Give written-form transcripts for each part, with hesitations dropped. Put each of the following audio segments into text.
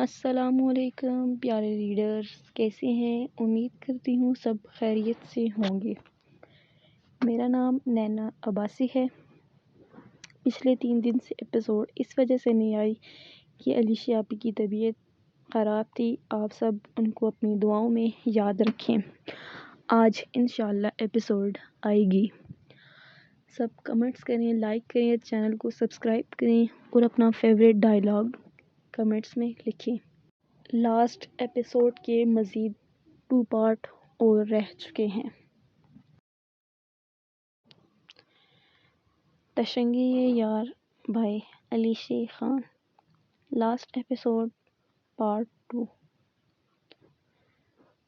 السلام علیکم پیارے ریڈرز، کیسے ہیں؟ امید کرتی ہوں سب خیریت سے ہوں گے۔ میرا نام نینا عباسی ہے۔ پچھلے 3 دن سے ایپیسوڈ اس وجہ سے نہیں آئی کہ علیشا آپی کی طبیعت خراب تھی۔ آپ سب ان کو اپنی دعاؤں میں یاد رکھیں۔ آج انشاءاللہ ایپیسوڈ آئے گی۔ سب کمنٹس کریں، لائک کریں، چینل کو سبسکرائب کریں اور اپنا فیوریٹ ڈائلاگ کمنٹس میں لکھیں۔ لاسٹ ایپیسوڈ کے مزید 2 پارٹ اور رہ چکے ہیں۔ تشنگی یار بھائی Alisha Khan, last episode part 2۔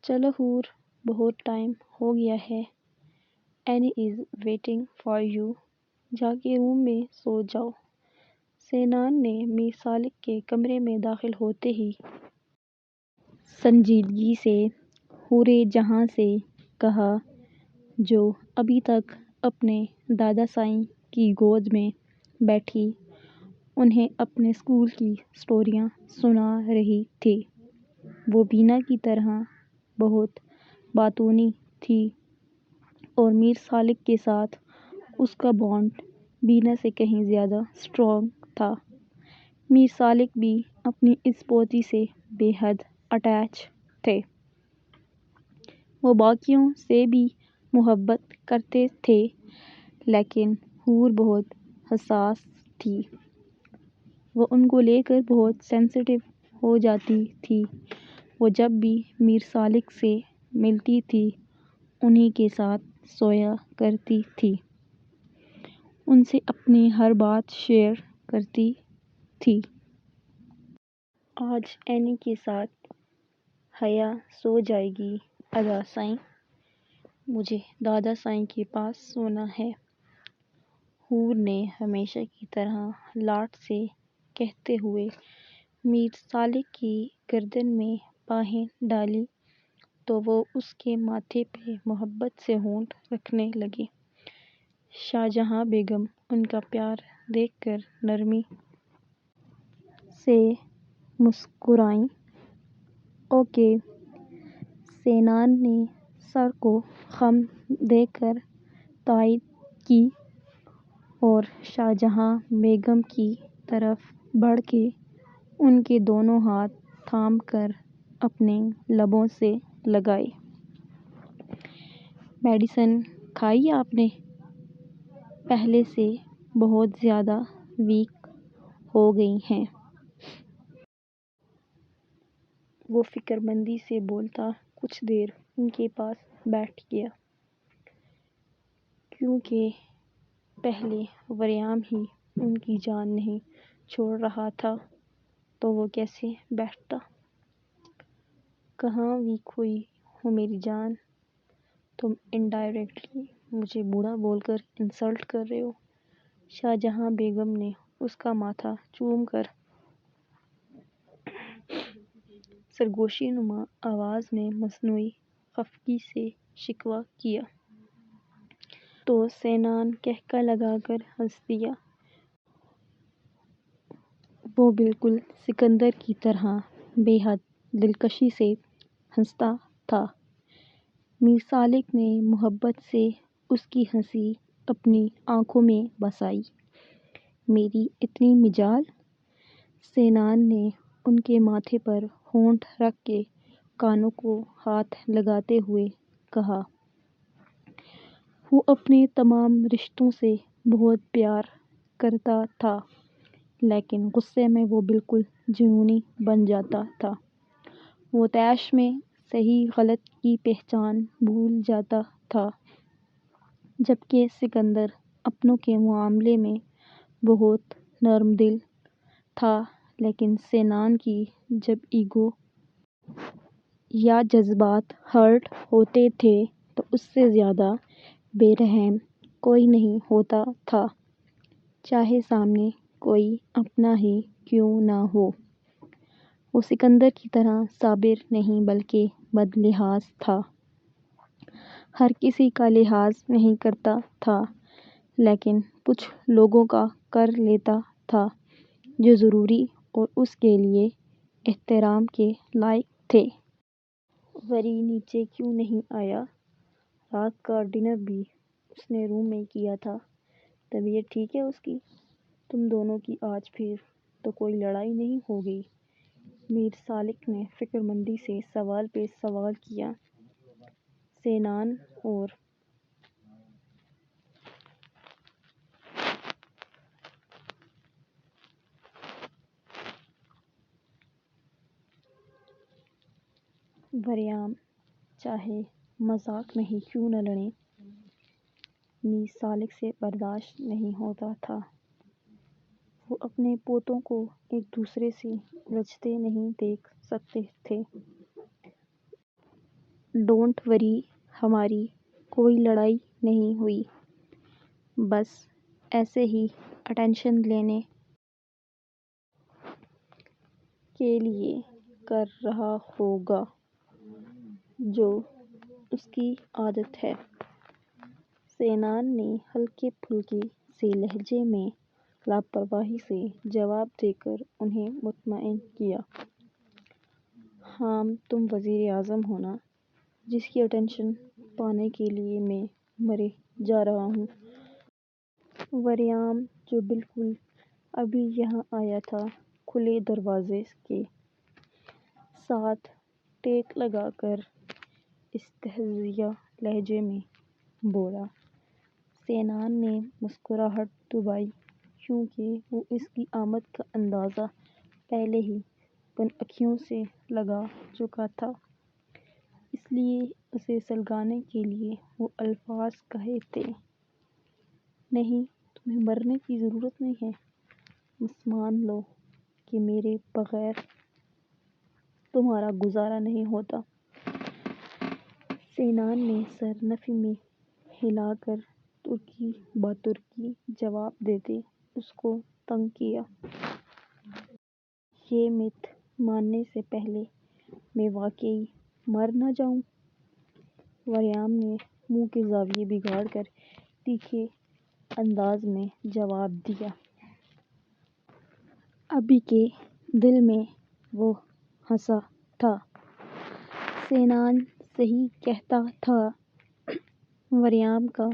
چلو حور، بہت ٹائم ہو گیا ہے۔ Any is waiting for you. جا کے روم میں سو جاؤ۔ سینان نے میر سالک کے کمرے میں داخل ہوتے ہی سنجیدگی سے حورِ جہاں سے کہا، جو ابھی تک اپنے دادا سائیں کی گود میں بیٹھی انہیں اپنے اسکول کی اسٹوریاں سنا رہی تھی۔ وہ بینا کی طرح بہت باتونی تھی اور میر سالک کے ساتھ اس کا بانڈ بینا سے کہیں زیادہ اسٹرانگ تھا۔ میر سالک بھی اپنی اس پوتی سے بے حد اٹیچ تھے۔ وہ باقیوں سے بھی محبت کرتے تھے، لیکن حور بہت حساس تھی۔ وہ ان کو لے کر بہت سینسٹیو ہو جاتی تھی۔ وہ جب بھی میر سالک سے ملتی تھی انہی کے ساتھ سویا کرتی تھی، ان سے اپنی ہر بات شیئر کرتی تھی۔ آج اینی کے ساتھ حیا سو جائے گی۔ ادا سائیں، مجھے دادا سائیں کے پاس سونا ہے، حور نے ہمیشہ کی طرح لاڈ سے کہتے ہوئے میر سالک کی گردن میں باہیں ڈالیں تو وہ اس کے ماتھے پہ محبت سے ہونٹ رکھنے لگی۔ شاہجہاں بیگم ان کا پیار دیکھ کر نرمی سے مسکرائیں۔ اوکے۔ سینان نے سر کو خم دے کر تائید کی اور شاہجہاں بیگم کی طرف بڑھ کے ان کے دونوں ہاتھ تھام کر اپنے لبوں سے لگائے۔ میڈیسن کھائی آپ نے؟ پہلے سے بہت زیادہ ویک ہو گئی ہیں۔ وہ فکر مندی سے بولتا کچھ دیر ان کے پاس بیٹھ گیا، کیونکہ پہلے وریام ہی ان کی جان نہیں چھوڑ رہا تھا تو وہ کیسے بیٹھتا۔ کہاں ویک ہوئی ہوں میری جان؟ تم انڈائریکٹلی مجھے بوڑھا بول کر انسلٹ کر رہے ہو۔ شاہجہاں بیگم نے اس کا ماتھا چوم کر سرگوشی نما آواز میں مصنوعی خفگی سے شکوہ کیا۔ تو سینان قہقہ لگا کر ہنس دیا۔ وہ بالکل سکندر کی طرح بے حد دلکشی سے ہنستا تھا۔ میر سالک نے محبت سے اس کی ہنسی اپنی آنکھوں میں بسائی۔ میری اتنی مجال؟ سینان نے ان کے ماتھے پر ہونٹ رکھ کے کانوں کو ہاتھ لگاتے ہوئے کہا۔ وہ اپنے تمام رشتوں سے بہت پیار کرتا تھا، لیکن غصے میں وہ بالکل جنونی بن جاتا تھا۔ وہ طیش میں صحیح غلط کی پہچان بھول جاتا تھا، جبکہ سکندر اپنوں کے معاملے میں بہت نرم دل تھا، لیکن سینان کی جب ایگو یا جذبات ہرٹ ہوتے تھے تو اس سے زیادہ بے رحم کوئی نہیں ہوتا تھا، چاہے سامنے کوئی اپنا ہی کیوں نہ ہو۔ وہ سکندر کی طرح صابر نہیں بلکہ بد لحاظ تھا۔ ہر کسی کا لحاظ نہیں کرتا تھا، لیکن کچھ لوگوں کا کر لیتا تھا جو ضروری اور اس کے لیے احترام کے لائق تھے۔ وری نیچے کیوں نہیں آیا؟ رات کا ڈنر بھی اس نے روم میں کیا تھا۔ طبیعت ٹھیک ہے اس کی؟ تم دونوں کی آج پھر تو کوئی لڑائی نہیں ہو گئی؟ میر سالک نے فکر مندی سے سوال پہ سوال کیا۔ سینان اور وریام چاہے مذاق میں ہی کیوں نہ لڑیں، میر سالک سے برداشت نہیں ہوتا تھا۔ وہ اپنے پوتوں کو ایک دوسرے سے الجھتے نہیں دیکھ سکتے تھے۔ ڈونٹ وری، ہماری کوئی لڑائی نہیں ہوئی، بس ایسے ہی اٹینشن لینے کے لیے کر رہا ہوگا، جو اس کی عادت ہے۔ سینان نے ہلکے پھلکے سے لہجے میں لاپرواہی سے جواب دے کر انہیں مطمئن کیا۔ ہاں، تم وزیر اعظم ہو نا، جس کی اٹینشن پانے کے لیے میں مرے جا رہا ہوں۔ وریام، جو بالکل ابھی یہاں آیا تھا، کھلے دروازے کے ساتھ ٹیک لگا کر استہزائیہ لہجے میں بولا۔ سینان نے مسکراہٹ دبائی، کیونکہ وہ اس کی آمد کا اندازہ پہلے ہی پنکھیوں سے لگا چکا تھا، اس لیے اسے سلگانے کے لیے وہ الفاظ کہے تھے۔ نہیں، تمہیں مرنے کی ضرورت نہیں ہے، بس مان لو کہ میرے بغیر تمہارا گزارا نہیں ہوتا۔ سینان نے سر نفی میں ہلا کر ترکی بترکی جواب دیتے اس کو تنگ کیا۔ یہ میتھ ماننے سے پہلے میں واقعی مر نہ جاؤں؟ وریام نے منہ کے زاویے بگاڑ کر تیکھے انداز میں جواب دیا۔ ابھی کے دل میں وہ ہنسا تھا۔ سینان صحیح کہتا تھا، وریام کا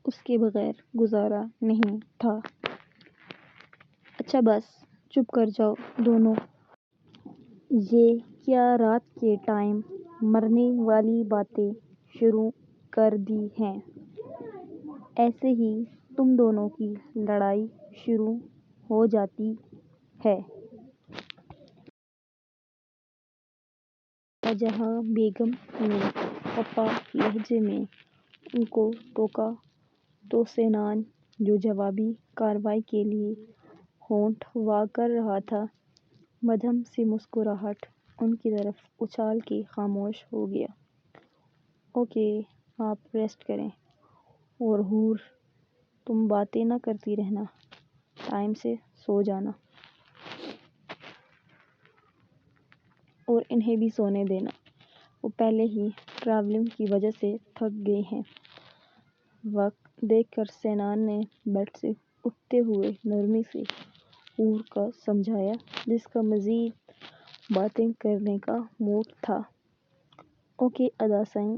اس کے بغیر گزارا نہیں تھا۔ اچھا بس چپ کر جاؤ دونوں۔ یہ کیا رات کے ٹائم مرنے والی باتیں شروع کر دی ہیں؟ ایسے ہی تم دونوں کی لڑائی شروع ہو جاتی ہے۔ نورجہاں بیگم نے خفا لہجے میں ان کو ٹوکا تو سینان، جو جوابی کارروائی کے لیے ہونٹ وا کر رہا تھا، مدھم سی مسکراہٹ ان کی طرف اچھال کے خاموش ہو گیا۔ اوکے، آپ ریسٹ کریں، اور حور، تم باتیں نہ کرتی رہنا، ٹائم سے سو جانا، اور انہیں بھی سونے دینا، وہ پہلے ہی ٹریولنگ کی وجہ سے تھک گئے ہیں۔ وقت دیکھ کر سینان نے بیڈ سے اٹھتے ہوئے نرمی سے حور کو سمجھایا، جس کا مزید باتیں کرنے کا موڈ تھا۔ اوکے ادا سائیں۔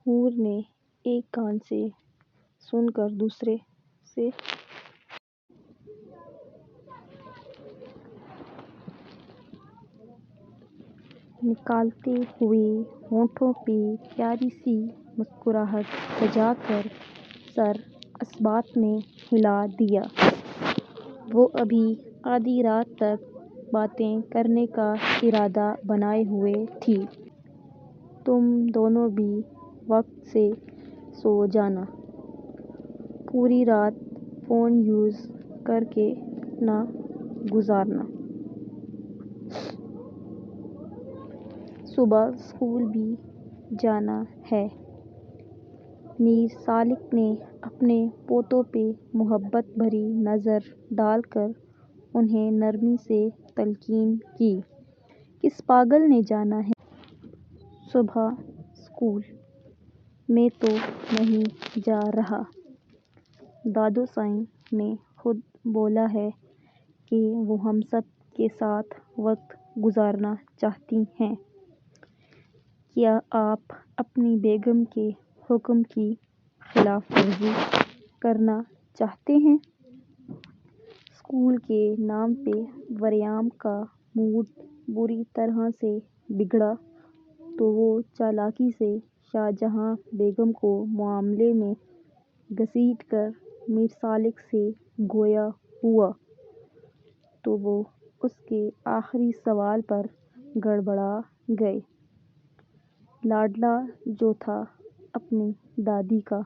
حور نے ایک کان سے سن کر دوسرے سے نکالتے ہوئے ہونٹوں پہ پیاری سی مسکراہٹ سجا کر سر اثبات میں ہلا دیا۔ وہ ابھی آدھی رات تک باتیں کرنے کا ارادہ بنائے ہوئے تھی۔ تم دونوں بھی وقت سے سو جانا، پوری رات فون یوز کر کے نہ گزارنا، صبح اسکول بھی جانا ہے۔ میر سالک نے اپنے پوتوں پہ محبت بھری نظر ڈال کر انہیں نرمی سے تلقین کی۔ کس پاگل نے جانا ہے صبح اسکول؟ میں تو نہیں جا رہا۔ دادو سائیں نے خود بولا ہے کہ وہ ہم سب کے ساتھ وقت گزارنا چاہتی ہیں؟ کیا آپ اپنی بیگم کے حکم کی خلاف ورزی کرنا چاہتے ہیں؟ اسکول کے نام پہ وریام کا موڈ بری طرح سے بگڑا تو وہ چالاکی سے شاہ جہاں بیگم کو معاملے میں گھسیٹ کر میر سالک سے گویا ہوا تو وہ اس کے آخری سوال پر گڑبڑا گئے۔ لاڈلا جو تھا اپنی دادی کا،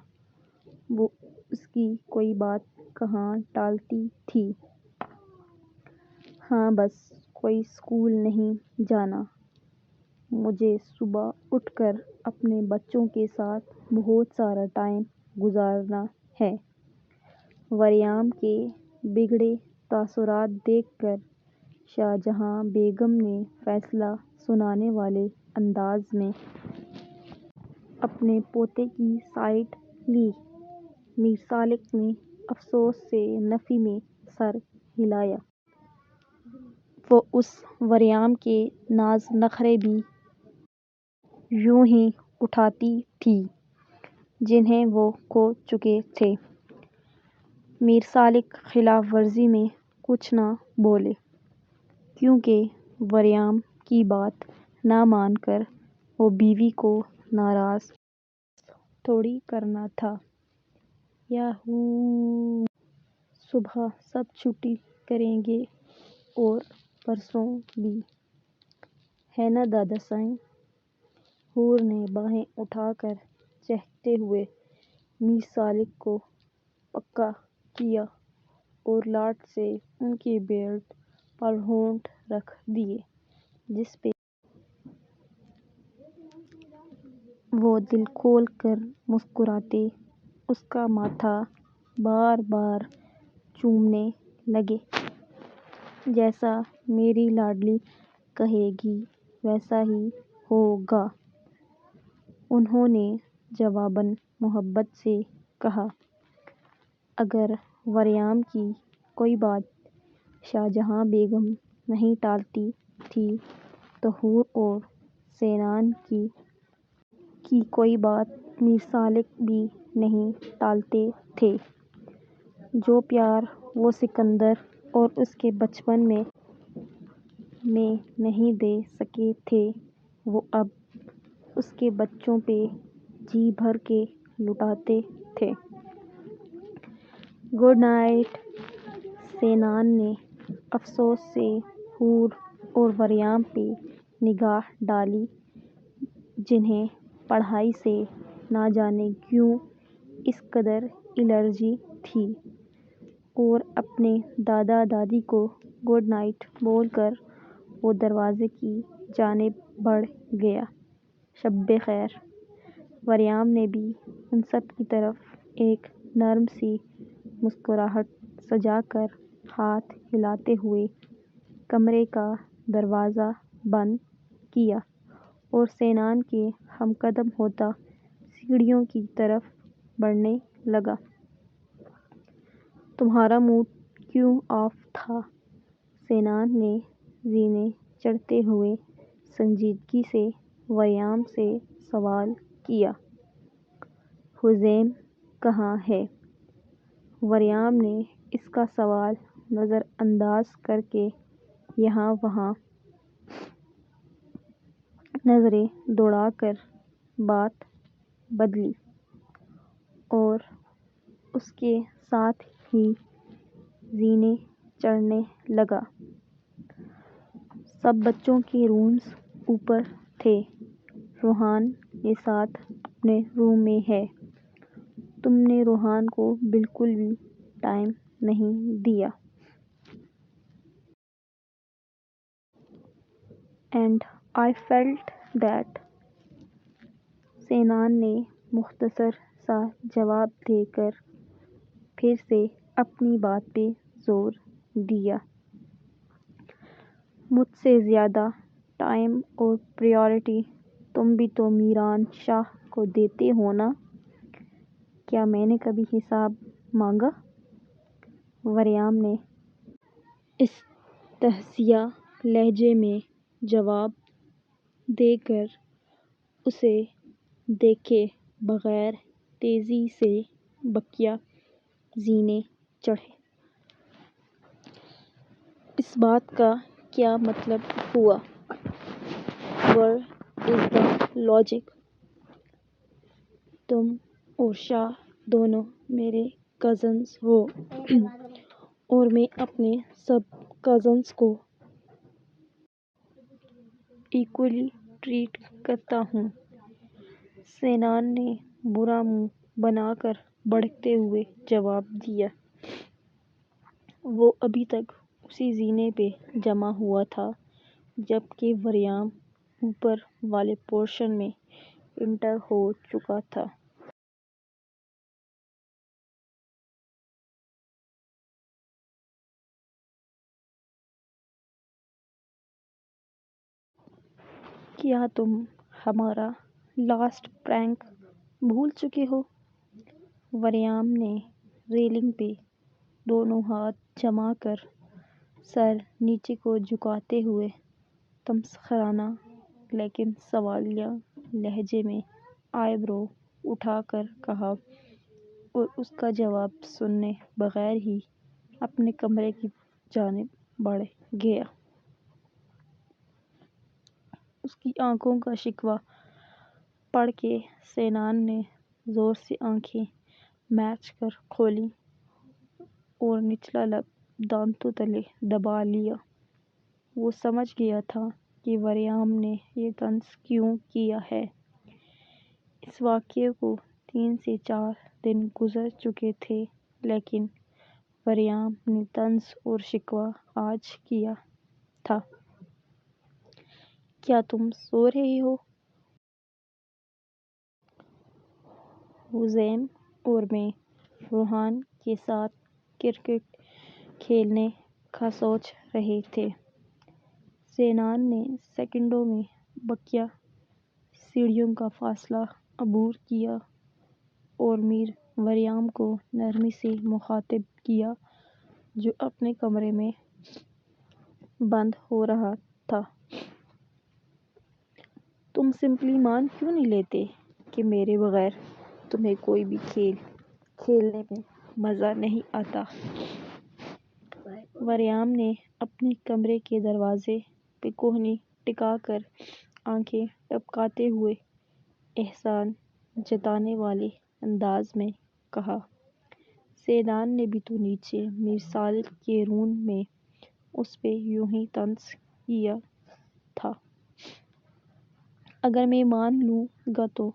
وہ اس کی کوئی بات کہاں ٹالتی تھی۔ ہاں بس کوئی اسکول نہیں جانا، مجھے صبح اٹھ کر اپنے بچوں کے ساتھ بہت سارا ٹائم گزارنا ہے۔ وریام کے بگڑے تاثرات دیکھ کر شاہ جہاں بیگم نے فیصلہ سنانے والے انداز میں اپنے پوتے کی سائیڈ لی۔ میر سالک نے افسوس سے نفی میں سر ہلایا۔ وہ اس وریام کے ناز نخرے بھی یوں ہی اٹھاتی تھی جنہیں وہ کھو چکے تھے۔ میر سالک خلاف ورزی میں کچھ نہ بولے کیونکہ وریام کی بات نہ مان کر وہ بیوی کو ناراض تھوڑی کرنا تھا۔ یاہو! صبح سب چھٹی کریں گے اور پرسوں بھی، ہے نا دادا سائیں؟ حور نے باہیں اٹھا کر چہکتے ہوئے میر سالک کو پکا کیا اور لاٹ سے ان کے بیلٹ پر ہونٹ رکھ دیے جس پہ وہ دل کھول کر مسکراتے اس کا ماتھا بار بار چومنے لگے۔ جیسا میری لاڈلی کہے گی ویسا ہی ہوگا، انہوں نے جواباً محبت سے کہا۔ اگر وریام کی کوئی بات شاہ جہاں بیگم نہیں ٹالتی تھی تو حور اور سینان کی کوئی بات میر سالک بھی نہیں ٹالتے تھے۔ جو پیار وہ سکندر اور اس کے بچپن میں نہیں دے سکے تھے وہ اب اس کے بچوں پہ جی بھر کے لٹاتے تھے۔ Good night. سینان نے افسوس سے حور اور وریام پہ نگاہ ڈالی جنہیں پڑھائی سے نہ جانے کیوں اس قدر الرجی تھی، اور اپنے دادا دادی کو گڈ نائٹ بول کر وہ دروازے کی جانب بڑھ گیا۔ شب بخیر۔ وریام نے بھی ان سب کی طرف ایک نرم سی مسکراہٹ سجا کر ہاتھ ہلاتے ہوئے کمرے کا دروازہ بند کیا اور سینان کے ہم قدم ہوتا سیڑھیوں کی طرف بڑھنے لگا۔ تمہارا موڈ کیوں آف تھا؟ سینان نے زینے چڑھتے ہوئے سنجیدگی سے وریام سے سوال کیا۔ حسین کہاں ہے؟ وریام نے اس کا سوال نظر انداز کر کے یہاں وہاں نظریں دوڑا کر بات بدلی اور اس کے ساتھ ہی زینے چڑھنے لگا۔ سب بچوں کے رومز اوپر تھے، روحان یہ ساتھ اپنے روم میں ہے۔ تم نے روحان کو بالکل بھی ٹائم نہیں دیا۔ And I felt that. Sinan نے مختصر سا جواب دے کر پھر سے اپنی بات پہ زور دیا۔ مجھ سے زیادہ ٹائم اور پریارٹی تم بھی تو میران شاہ کو دیتے ہو نا؟ کیا میں نے کبھی حساب مانگا؟ وریام نے استہزائیہ لہجے میں جواب دے کر اسے دیکھے بغیر تیزی سے بقیہ زینے چڑھے۔ اس بات کا کیا مطلب ہوا؟ Where is the logic? تم اور شاہ دونوں میرے کزنز ہو اور میں اپنے سب کزنز کو ایکولی ٹریٹ کرتا ہوں۔ سینان نے برا منہ بنا کر بھڑکتے ہوئے جواب دیا۔ وہ ابھی تک اسی زینے پہ جما ہوا تھا جبکہ وریام اوپر والے پورشن میں انٹر ہو چکا تھا۔ کیا تم ہمارا لاسٹ پرینک بھول چکے ہو؟ وریام نے ریلنگ پہ دونوں ہاتھ جما کر سر نیچے کو جھکاتے ہوئے تمسخرانہ لیکن سوالیہ لہجے میں آئی برو اٹھا کر کہا اور اس کا جواب سنے بغیر ہی اپنے کمرے کی جانب بڑھ گیا۔ اس کی آنکھوں کا شکوہ پڑھ کے سینان نے زور سے آنکھیں میچ کر کھولیں اور نچلا لب دانتوں تلے دبا لیا۔ وہ سمجھ گیا تھا کہ وریام نے یہ طنز کیوں کیا ہے۔ اس واقعے کو 3 سے 4 دن گزر چکے تھے لیکن وریام نے طنز اور شکوہ آج کیا تھا۔ کیا تم سو رہے ہو؟ حسین اور میں روحان کے ساتھ کرکٹ کھیلنے کا سوچ رہے تھے۔ سینان نے سیکنڈوں میں بقیہ سیڑھیوں کا فاصلہ عبور کیا اور میر وریام کو نرمی سے مخاطب کیا جو اپنے کمرے میں بند ہو رہا تھا۔ تم سمپلی مان کیوں نہیں لیتے کہ میرے بغیر تمہیں کوئی بھی کھیل کھیلنے میں مزہ نہیں آتا؟ وریام نے اپنے کمرے کے دروازے پہ کوہنی ٹکا کر آنکھیں ٹپکاتے ہوئے احسان جتانے والے انداز میں کہا۔ سینان نے بھی تو نیچے میر سالک کے روم میں اس پہ یوں ہی طنز کیا تھا۔ اگر میں مان لوں گا تو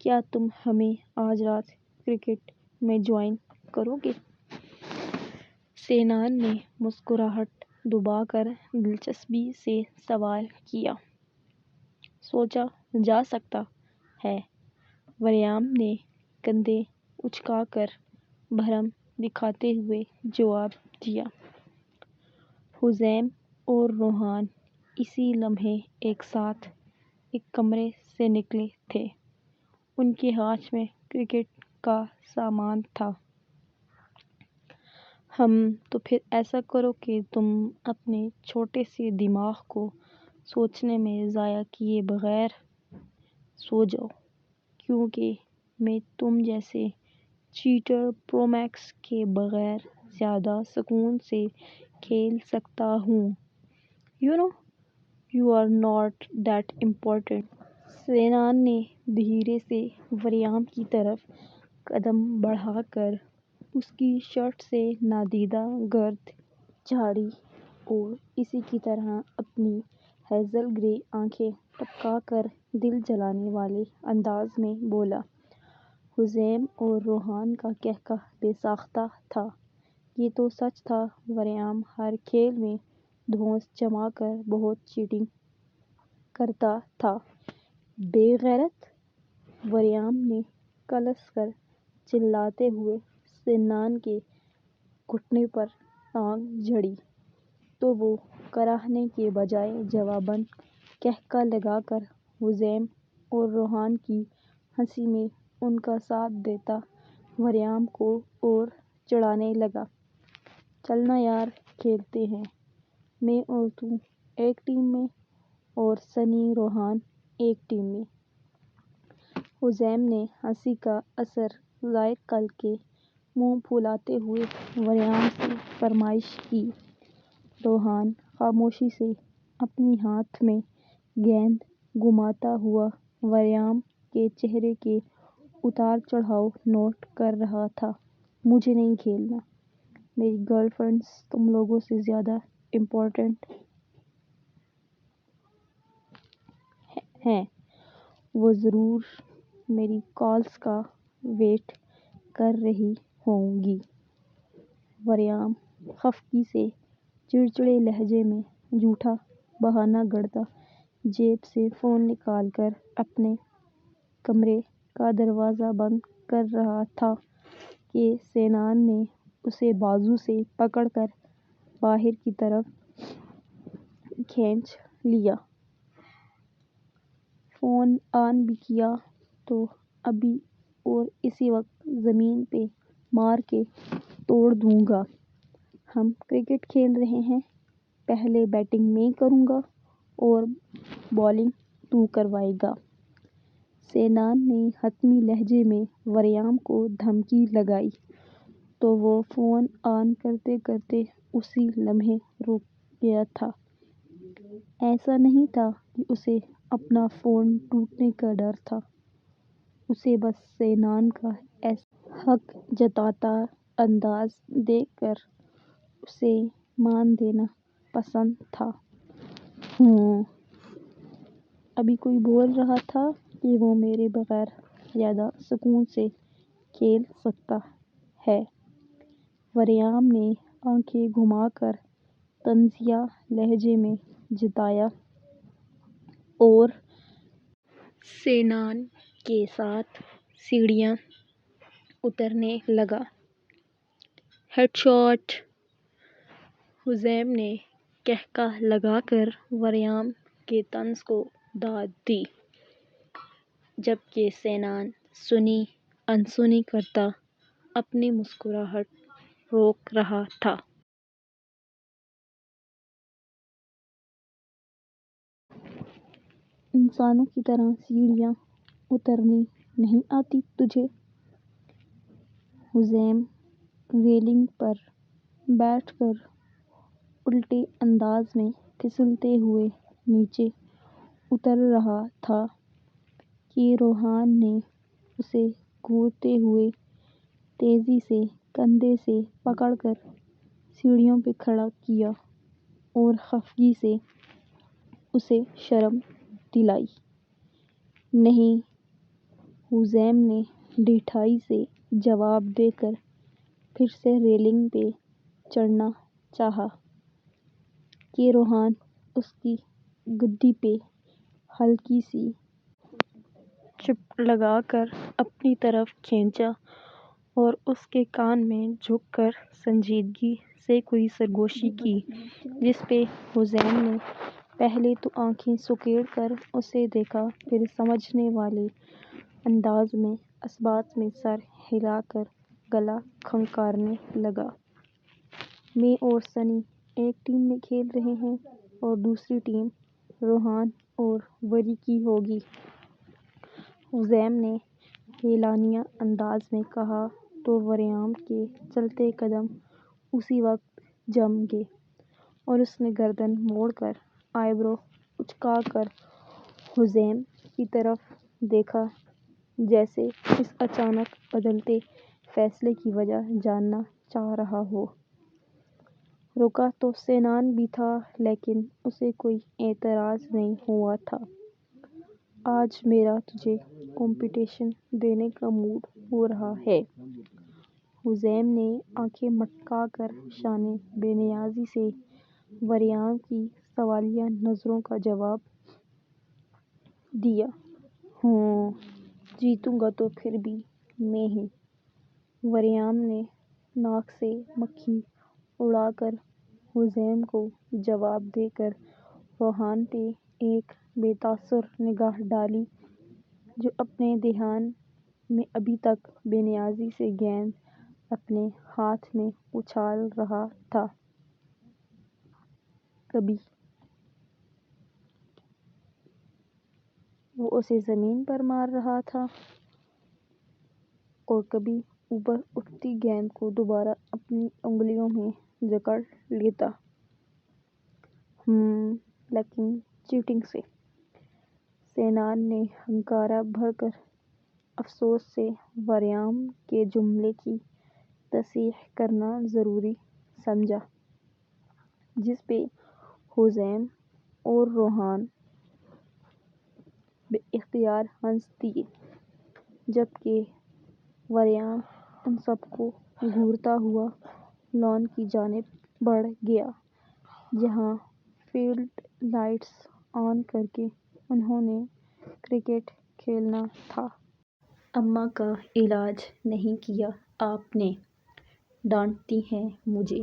کیا تم ہمیں آج رات کرکٹ میں جوائن کرو گے؟ سینان نے مسکراہٹ دبا کر دلچسپی سے سوال کیا۔ سوچا جا سکتا ہے۔ وریام نے کندھے اچکا کر بھرم دکھاتے ہوئے جواب دیا۔ حسین اور روحان اسی لمحے ایک ساتھ ایک کمرے سے نکلے تھے۔ ان کے ہاتھ میں کرکٹ کا سامان تھا۔ تو پھر ایسا کرو کہ تم اپنے چھوٹے سے دماغ کو سوچنے میں ضائع کیے بغیر سو جاؤ کیونکہ میں تم جیسے چیٹر پرو میکس کے بغیر زیادہ سکون سے کھیل سکتا ہوں۔ You are not that important۔ سینان نے دھیرے سے وریام کی طرف قدم بڑھا کر اس کی شرٹ سے نادیدہ گرد جھاڑی اور اسی کی طرح اپنی ہیزل گرے آنکھیں ٹپکا کر دل جلانے والے انداز میں بولا۔ حسین اور روحان کا قہقہ بے ساختہ تھا۔ یہ تو سچ تھا وریام ہر کھیل میں دھونس جما کر بہت چیٹنگ کرتا تھا۔ بے غیرت! وریام نے کلس کر چلاتے ہوئے سینان کے گھٹنے پر ٹانگ جھاڑی تو وہ کراہنے کے بجائے جواباً قہقہ لگا کر حسین اور روحان کی ہنسی میں ان کا ساتھ دیتا وریام کو اور چڑھانے لگا۔ چل نا یار کھیلتے ہیں۔ میں اور تو ایک ٹیم میں اور سنی روحان ایک ٹیم میں۔ حزیم نے ہنسی کا اثر ظاہر کر کے منہ پھلاتے ہوئے وریام سے فرمائش کی۔ روحان خاموشی سے اپنے ہاتھ میں گیند گھماتا ہوا وریام کے چہرے کے اتار چڑھاؤ نوٹ کر رہا تھا۔ مجھے نہیں کھیلنا۔ میری گرل فرینڈز تم لوگوں سے زیادہ امپورٹنٹ ہیں۔ وہ ضرور میری کالز کا ویٹ کر رہی ہوں گی۔ وریام خفگی سے چڑچڑے لہجے میں جھوٹا بہانہ گھڑتا جیب سے فون نکال کر اپنے کمرے کا دروازہ بند کر رہا تھا کہ سینان نے اسے بازو سے پکڑ کر باہر کی طرف کھینچ لیا۔ فون آن بھی کیا تو ابھی اور اسی وقت زمین پہ مار کے توڑ دوں گا۔ ہم کرکٹ کھیل رہے ہیں۔ پہلے بیٹنگ میں کروں گا اور بالنگ تو کروائے گا۔ سینان نے حتمی لہجے میں وریام کو دھمکی لگائی تو وہ فون آن کرتے کرتے اسی لمحے رک گیا تھا۔ ایسا نہیں تھا کہ اسے اپنا فون ٹوٹنے کا ڈر تھا۔ اسے بس سینان کا ایسا حق جتاتا انداز دیکھ کر اسے مان دینا پسند تھا۔ ابھی کوئی بول رہا تھا کہ وہ میرے بغیر زیادہ سکون سے کھیل سکتا ہے۔ وریام نے آنکھیں گھما کر طنزیہ لہجے میں جتایا اور سینان کے ساتھ سیڑھیاں اترنے لگا۔ Head shot! حزیم نے قہقہہ لگا کر وریام کے طنز کو داد دی، جبکہ سینان سنی انسنی کرتا اپنی مسکراہٹ روک رہا تھا۔ انسانوں کی طرح سیڑھیاں اترنی نہیں آتی تجھے؟ حزیم ریلنگ پر بیٹھ کر الٹے انداز میں پھسلتے ہوئے نیچے اتر رہا تھا کہ روحان نے اسے گھورتے ہوئے تیزی سے کندھے سے پکڑ کر سیڑھیوں پہ کھڑا کیا اور خفگی سے اسے شرم دلائی۔ نہیں! حزیم نے ڈھٹائی سے جواب دے کر پھر سے ریلنگ پہ چڑھنا چاہا کہ روحان اس کی گدی پہ ہلکی سی چپٹ لگا کر اپنی طرف کھینچا اور اس کے کان میں جھک کر سنجیدگی سے کوئی سرگوشی کی، جس پہ حزیم نے پہلے تو آنکھیں سکیڑ کر اسے دیکھا، پھر سمجھنے والے انداز میں اس بات میں سر ہلا کر گلا کھنکارنے لگا۔ میں اور سنی ایک ٹیم میں کھیل رہے ہیں اور دوسری ٹیم روحان اور وری کی ہوگی۔ حزیم نے اعلانیہ انداز میں کہا تو وریام کے چلتے قدم اسی وقت جم گئے اور اس نے گردن موڑ کر آئی برو اچکا کر حزیم کی طرف دیکھا، جیسے اس اچانک بدلتے فیصلے کی وجہ جاننا چاہ رہا ہو۔ رکا تو سینان بھی تھا لیکن اسے کوئی اعتراض نہیں ہوا تھا۔ آج میرا تجھے کمپٹیشن دینے کا موڈ ہو رہا ہے۔ حزیم نے آنکھیں مٹکا کر شانِ بے نیازی سے وریام کی سوالیہ نظروں کا جواب دیا۔ جیتوں گا تو پھر بھی میں ہی۔ وریام نے ناک سے مکھی اڑا کر حزیم کو جواب دے کر روحان پہ ایک بے تاثر نگاہ ڈالی جو اپنے دھیان میں ابھی تک بے نیازی سے گیند اپنے ہاتھ میں اچھال رہا تھا۔ کبھی وہ اسے زمین پر مار رہا تھا اور کبھی اوپر اٹھتی گیند کو دوبارہ اپنی انگلیوں میں جکڑ لیتا، لیکن چیٹنگ سے۔ سینان نے ہنکارا بھر کر افسوس سے وریام کے جملے کی تصحیح کرنا ضروری سمجھا، جس پہ حسین اور روحان بے اختیار ہنس دیے، جبکہ وریام ان سب کو گھورتا ہوا لان کی جانب بڑھ گیا، جہاں فلڈ لائٹس آن کرکے انہوں نے کرکٹ کھیلنا تھا۔ اماں کا علاج نہیں کیا آپ نے، ڈانٹتی ہیں مجھے۔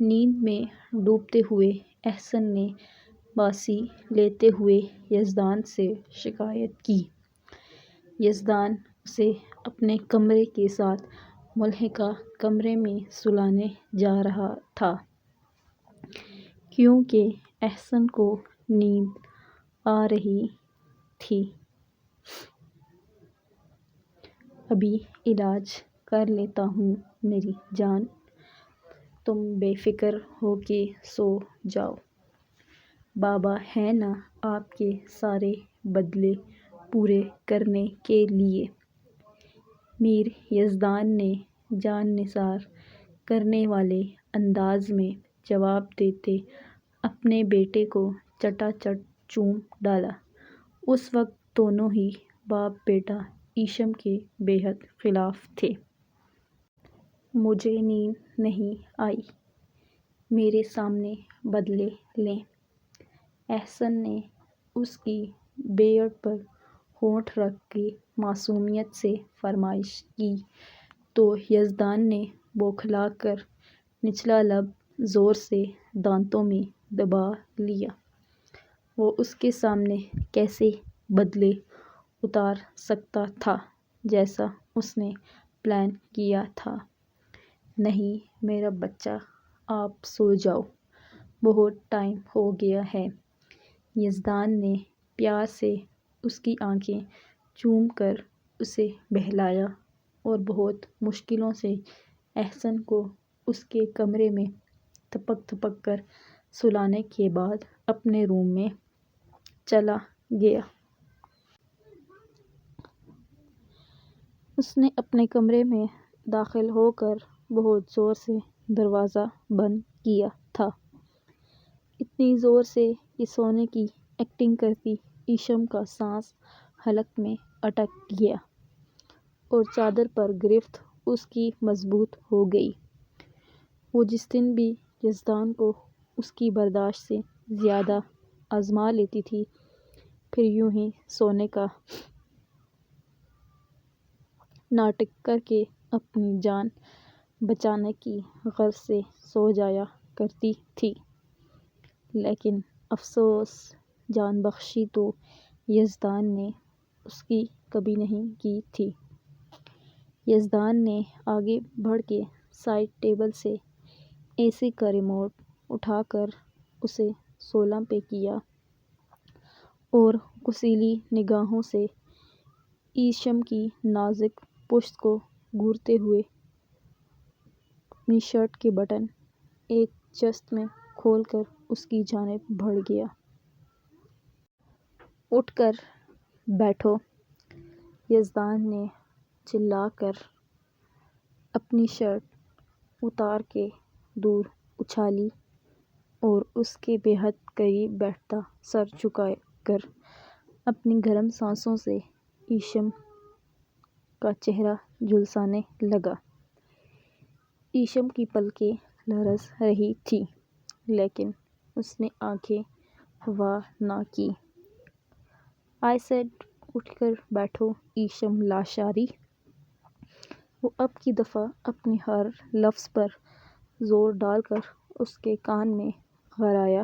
نیند میں ڈوبتے ہوئے احسن نے باسی لیتے ہوئے یزدان سے شکایت کی۔ یزدان اسے اپنے کمرے کے ساتھ ملحقہ کمرے میں سلانے جا رہا تھا، کیونکہ احسن کو نیند آ رہی تھی۔ ابھی علاج کر لیتا ہوں میری جان، تم بے فکر ہو کے سو جاؤ، بابا ہیں نا آپ کے سارے بدلے پورے کرنے کے لیے۔ میر یزدان نے جان نثار کرنے والے انداز میں جواب دیتے اپنے بیٹے کو چٹا چٹ چوم ڈالا۔ اس وقت دونوں ہی باپ بیٹا ایشم کے بے حد خلاف تھے۔ مجھے نیند نہیں آئی، میرے سامنے بدلے لیں۔ احسن نے اس کی بیعت پر ہونٹ رکھ کے معصومیت سے فرمائش کی تو یزدان نے بوکھلا کر نچلا لب زور سے دانتوں میں دبا لیا۔ وہ اس کے سامنے کیسے بدلے اتار سکتا تھا جیسا اس نے پلان کیا تھا؟ نہیں میرا بچہ، آپ سو جاؤ، بہت ٹائم ہو گیا ہے۔ یزدان نے پیار سے اس کی آنکھیں چوم کر اسے بہلایا اور بہت مشکلوں سے احسن کو اس کے کمرے میں تھپک تھپک کر سلانے کے بعد اپنے روم میں چلا گیا۔ اس نے اپنے کمرے میں داخل ہو کر بہت زور سے دروازہ بند کیا تھا، اتنی زور سے کہ سونے کی ایکٹنگ کرتی ایشم کا سانس حلق میں اٹک گیا اور چادر پر گرفت اس کی مضبوط ہو گئی۔ وہ جس دن بھی یزدان کو اس کی برداشت سے زیادہ آزما لیتی تھی، پھر یوں ہی سونے کا ناٹک کر کے اپنی جان بچانے کی غرض سے سو جایا کرتی تھی۔ لیکن افسوس، جان بخشی تو یزدان نے اس کی کبھی نہیں کی تھی۔ یزدان نے آگے بڑھ کے سائیڈ ٹیبل سے اے سی کا ریموٹ اٹھا کر اسے 16 پہ کیا اور کسیلی نگاہوں سے ایشم کی نازک پشت کو گھورتے ہوئے اپنی شرٹ کے بٹن ایک جست میں کھول کر اس کی جانب بڑھ گیا۔ اٹھ کر بیٹھو، یزدان نے چلا کر اپنی شرٹ اتار کے دور اچھالی اور اس کے بے حد قریب بیٹھتا سر جھکا کر اپنی گرم سانسوں سے ایشم کا چہرہ جھلسانے لگا۔ ایشم کی پلکیں لرز رہی تھیں، لیکن اس نے آنکھیں وا نہ کیں۔ آئی سیڈ اٹھ کر بیٹھو ایشم لاشاری۔ وہ اب کی دفعہ اپنے ہر لفظ پر زور ڈال کر اس کے کان میں گھرایا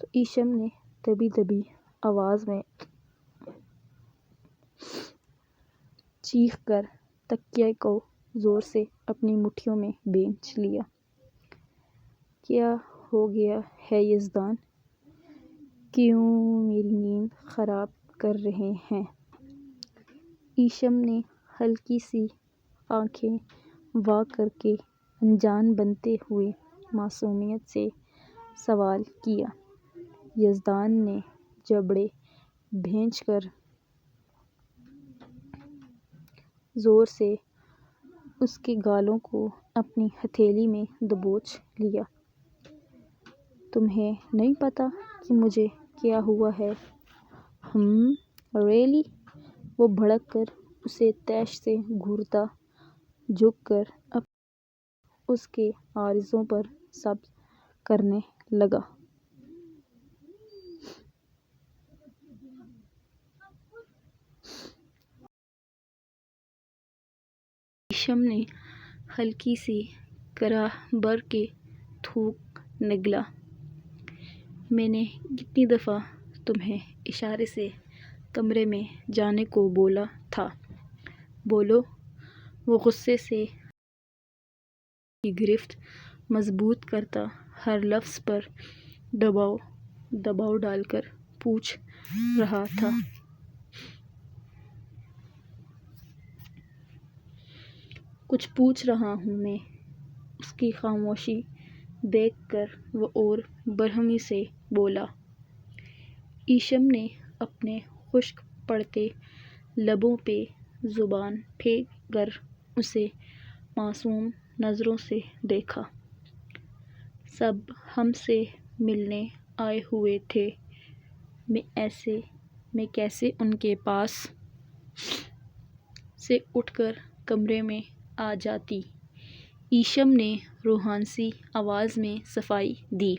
تو ایشم نے دبی دبی آواز میں چیخ کر تکیے کو زور سے اپنی مٹھیوں میں بھینچ لیا۔ کیا ہو گیا ہے یزدان؟ کیوں میری نیند خراب کر رہے ہیں۔ ایشم نے ہلکی سی آنکھیں وا کر کے انجان بنتے ہوئے معصومیت سے سوال کیا۔ یزدان نے جبڑے بھینچ کر زور سے اس کے گالوں کو اپنی ہتھیلی میں دبوچ لیا۔ تمہیں نہیں پتا کہ مجھے کیا ہوا ہے؟ ریئلی؟ وہ بھڑک کر اسے طیش سے گھورتا جھک کر اس کے عارضوں پر سبز کرنے لگا۔ ایشم نے ہلکی سی کراہ بھر کے تھوک نگلا۔ میں نے کتنی دفعہ تمہیں اشارے سے کمرے میں جانے کو بولا تھا؟ بولو۔ وہ غصے سے کی گرفت مضبوط کرتا ہر لفظ پر دباؤ ڈال کر پوچھ رہا تھا۔ کچھ پوچھ رہا ہوں میں۔ اس کی خاموشی دیکھ کر وہ اور برہمی سے بولا۔ ایشم نے اپنے خشک پڑتے لبوں پہ زبان پھینک کر اسے معصوم نظروں سے دیکھا۔ سب ہم سے ملنے آئے ہوئے تھے، میں کیسے ان کے پاس سے اٹھ کر کمرے میں آ جاتی؟ ایشم نے روحانسی آواز میں صفائی دی۔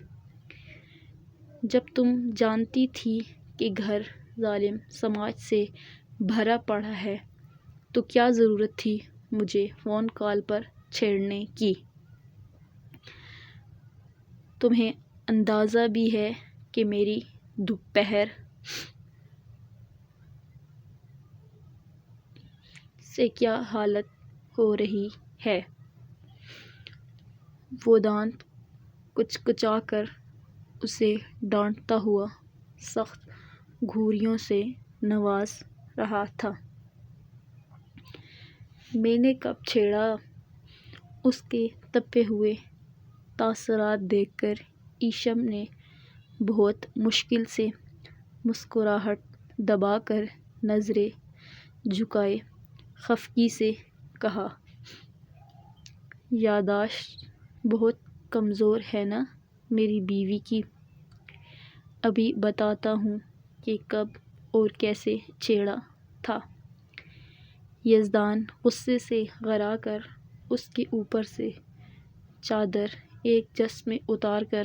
جب تم جانتی تھی کہ گھر ظالم سماج سے بھرا پڑا ہے تو کیا ضرورت تھی مجھے فون کال پر چھیڑنے کی؟ تمہیں اندازہ بھی ہے کہ میری دوپہر سے کیا حالت ہو رہی ہے؟ وہ دانت کچکچا کر اسے ڈانٹتا ہوا سخت گھوریوں سے نواز رہا تھا۔ میں نے کب چھیڑا؟ اس کے تپے ہوئے تاثرات دیکھ کر ایشم نے بہت مشکل سے مسکراہٹ دبا کر نظریں جھکائے خفگی سے کہا۔ یادداشت بہت کمزور ہے نا میری بیوی کی؟ ابھی بتاتا ہوں کہ کب اور کیسے چھیڑا تھا۔ یزدان غصے سے گھرا کر اس کے اوپر سے چادر ایک جس میں اتار کر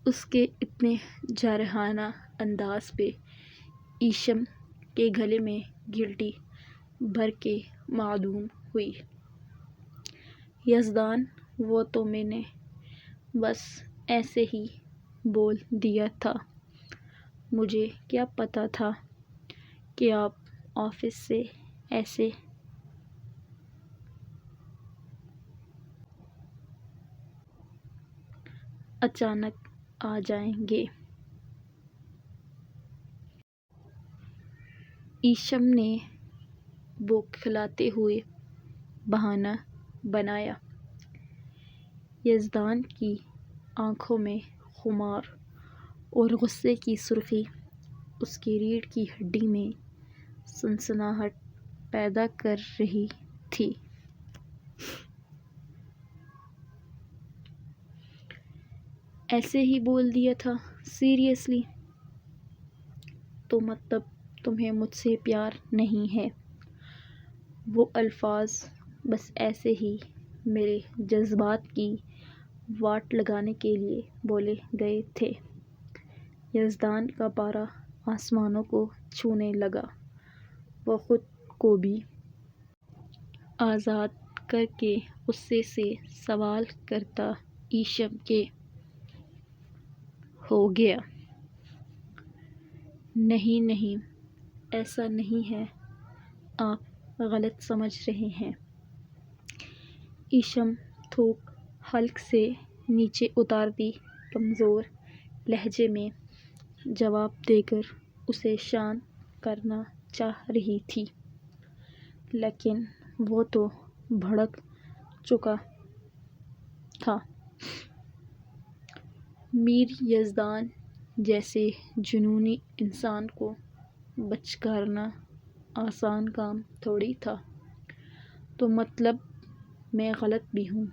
اس کے اتنے جارحانہ انداز پہ ایشم کے گلے میں گھلٹی بھر کے معدوم ہوئی۔ یزدان وہ تو میں نے بس ایسے ہی بول دیا تھا، مجھے کیا پتا تھا کہ آپ آفس سے ایسے اچانک آ جائیں گے۔ ایشم نے بوکھلاتے ہوئے بہانہ بنایا۔ یزدان کی آنکھوں میں خمار اور غصے کی سرخی اس کی ریڑھ کی ہڈی میں سنسناہٹ پیدا کر رہی تھی۔ ایسے ہی بول دیا تھا؟ سیریسلی؟ تو مطلب تمہیں مجھ سے پیار نہیں ہے؟ وہ الفاظ بس ایسے ہی میرے جذبات کی واٹ لگانے کے لیے بولے گئے تھے۔ یزدان کا پارا آسمانوں کو چھونے لگا۔ وہ خود کو بھی آزاد کر کے غصے سے سوال کرتا ایشم کے ہو گیا۔ نہیں ایسا نہیں ہے، آپ غلط سمجھ رہے ہیں۔ ایشم تھوک حلق سے نیچے اتارتی کمزور لہجے میں جواب دے کر اسے شانت کرنا چاہ رہی تھی، لیکن وہ تو بھڑک چکا تھا۔ میر یزدان جیسے جنونی انسان کو بچکارنا آسان کام تھوڑی تھا۔ تو مطلب میں غلط بھی ہوں؟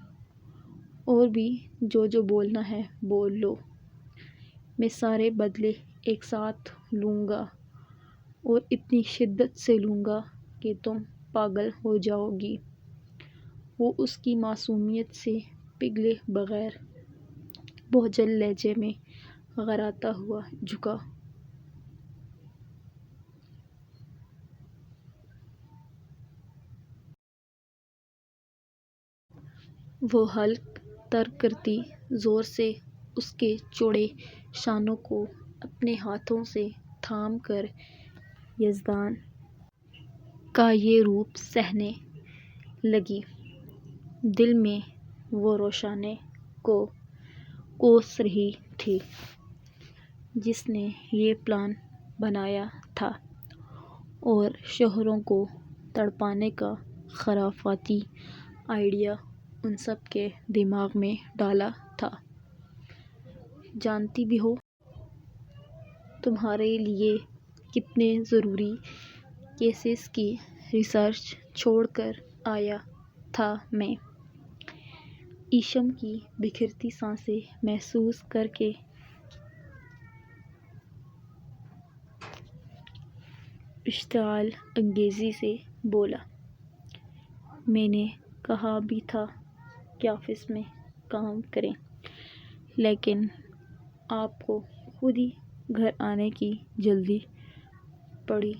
اور بھی جو بولنا ہے بول لو، میں سارے بدلے ایک ساتھ لوں گا اور اتنی شدت سے لوں گا کہ تم پاگل ہو جاؤ گی۔ وہ اس کی معصومیت سے پگھلے بغیر بوجھل لہجے میں غراتا ہوا جھکا۔ وہ حلق ترک کرتی زور سے اس کے چوڑے شانوں کو اپنے ہاتھوں سے تھام کر یزدان کا یہ روپ سہنے لگی۔ دل میں وہ روشنے کو کوس رہی تھی جس نے یہ پلان بنایا تھا اور شوہروں کو تڑپانے کا خرافاتی آئیڈیا ان سب کے دماغ میں ڈالا تھا۔ جانتی بھی ہو تمہارے لیے کتنے ضروری کیسز کی ریسرچ چھوڑ کر آیا تھا میں؟ ایشم کی بکھرتی سانسیں محسوس کر کے اشتعال انگیزی سے بولا، میں نے کہا بھی تھا کہ آفس میں کام کریں، لیکن آپ کو خود ہی گھر آنے کی جلدی پڑی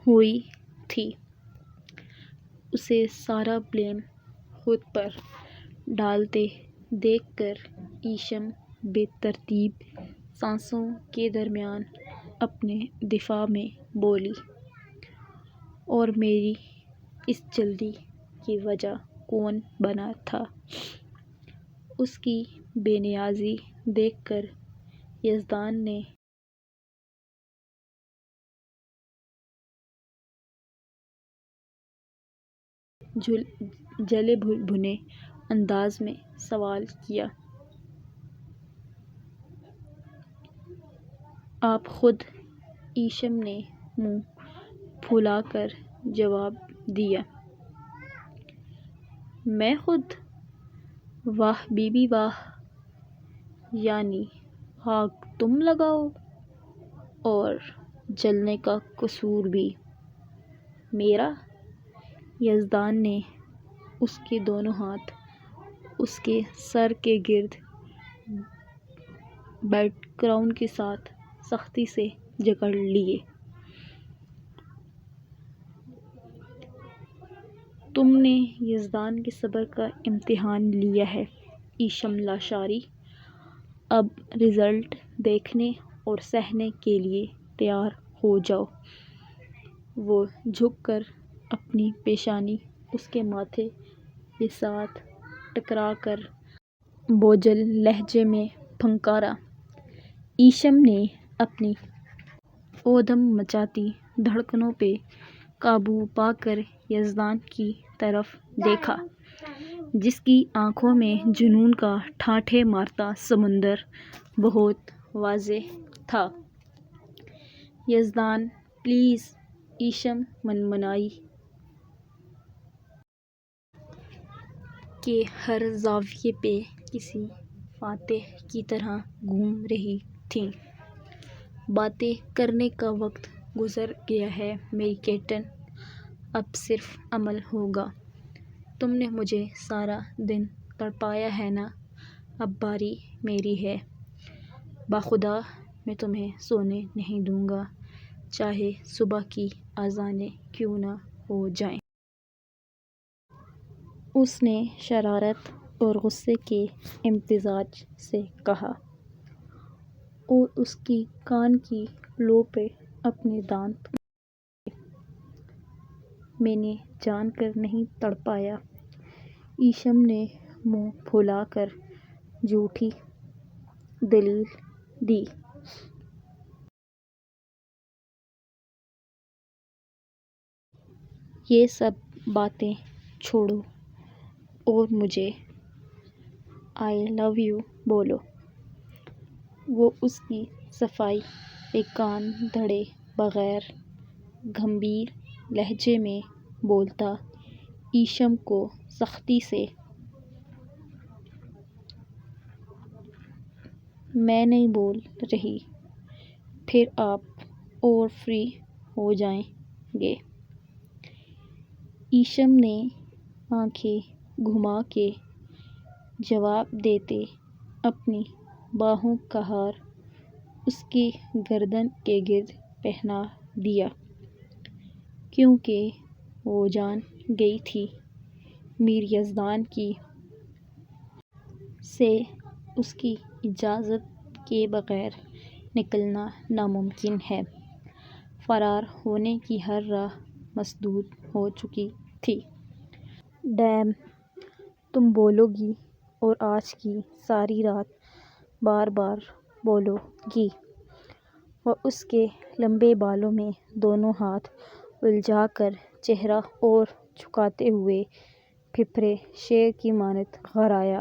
ہوئی تھی۔ اسے سارا بلیم خود پر ڈالتے دیکھ کر ایشم بے ترتیب سانسوں کے درمیان اپنے دفاع میں بولی، اور میری اس جلدی کی وجہ کون بنا تھا؟ اس کی بے نیازی دیکھ کر یزدان نے جلے بھنے انداز میں سوال کیا۔ آپ خود؟ ایشم نے منہ پھلا کر جواب دیا۔ میں خود؟ واہ بی بی واہ! یعنی آگ تم لگاؤ اور جلنے کا قصور بھی میرا؟ یزدان نے اس کے دونوں ہاتھ اس کے سر کے گرد بیٹ کراؤن کے ساتھ سختی سے جکڑ لیے۔ تم نے یزدان کے صبر کا امتحان لیا ہے ایشم لاشاری، اب رزلٹ دیکھنے اور سہنے کے لیے تیار ہو جاؤ۔ وہ جھک کر اپنی پیشانی اس کے ماتھے کے ساتھ ٹکرا کر بوجھل لہجے میں پھنکارا۔ ایشم نے اپنی اودم مچاتی دھڑکنوں پہ قابو پا کر یزدان کی طرف دیکھا، جس کی آنکھوں میں جنون کا ٹھاٹھے مارتا سمندر بہت واضح تھا۔ یزدان پلیز! ایشم منمنائی کہ ہر زاویے پہ کسی فاتح کی طرح گھوم رہی تھیں۔ باتیں کرنے کا وقت گزر گیا ہے میری کیٹن، اب صرف عمل ہوگا۔ تم نے مجھے سارا دن تڑپایا ہے نا، اب باری میری ہے۔ بخدا میں تمہیں سونے نہیں دوں گا، چاہے صبح کی اذانیں کیوں نہ ہو جائیں۔ اس نے شرارت اور غصے کے امتزاج سے کہا، اور اس کی کان کی لو پہ اپنے دانت، میں نے جان کر نہیں تڑپایا۔ ایشم نے منہ پھلا کر جھوٹی دلیل دی۔ یہ سب باتیں چھوڑو اور مجھے آئی لو یو بولو۔ وہ اس کی صفائی پہ کان دھڑے بغیر گمبھیر لہجے میں بولتا ایشم کو سختی سے میں نہیں بول رہی، پھر آپ اور فری ہو جائیں گے۔ ایشم نے آنکھیں گھما کے جواب دیتے اپنی باہوں کا ہار اس کی گردن کے گرد پہنا دیا، کیونکہ وہ جان گئی تھی میر یزدان کی سے اس کی اجازت کے بغیر نکلنا ناممکن ہے۔ فرار ہونے کی ہر راہ مسدود ہو چکی تھی۔ ڈیم، تم بولو گی اور آج کی ساری رات بار بار بولو گی۔ وہ اس کے لمبے بالوں میں دونوں ہاتھ الجھا کر چہرہ اور جھکاتے ہوئے پھپھرے شیر کی مانند غرایا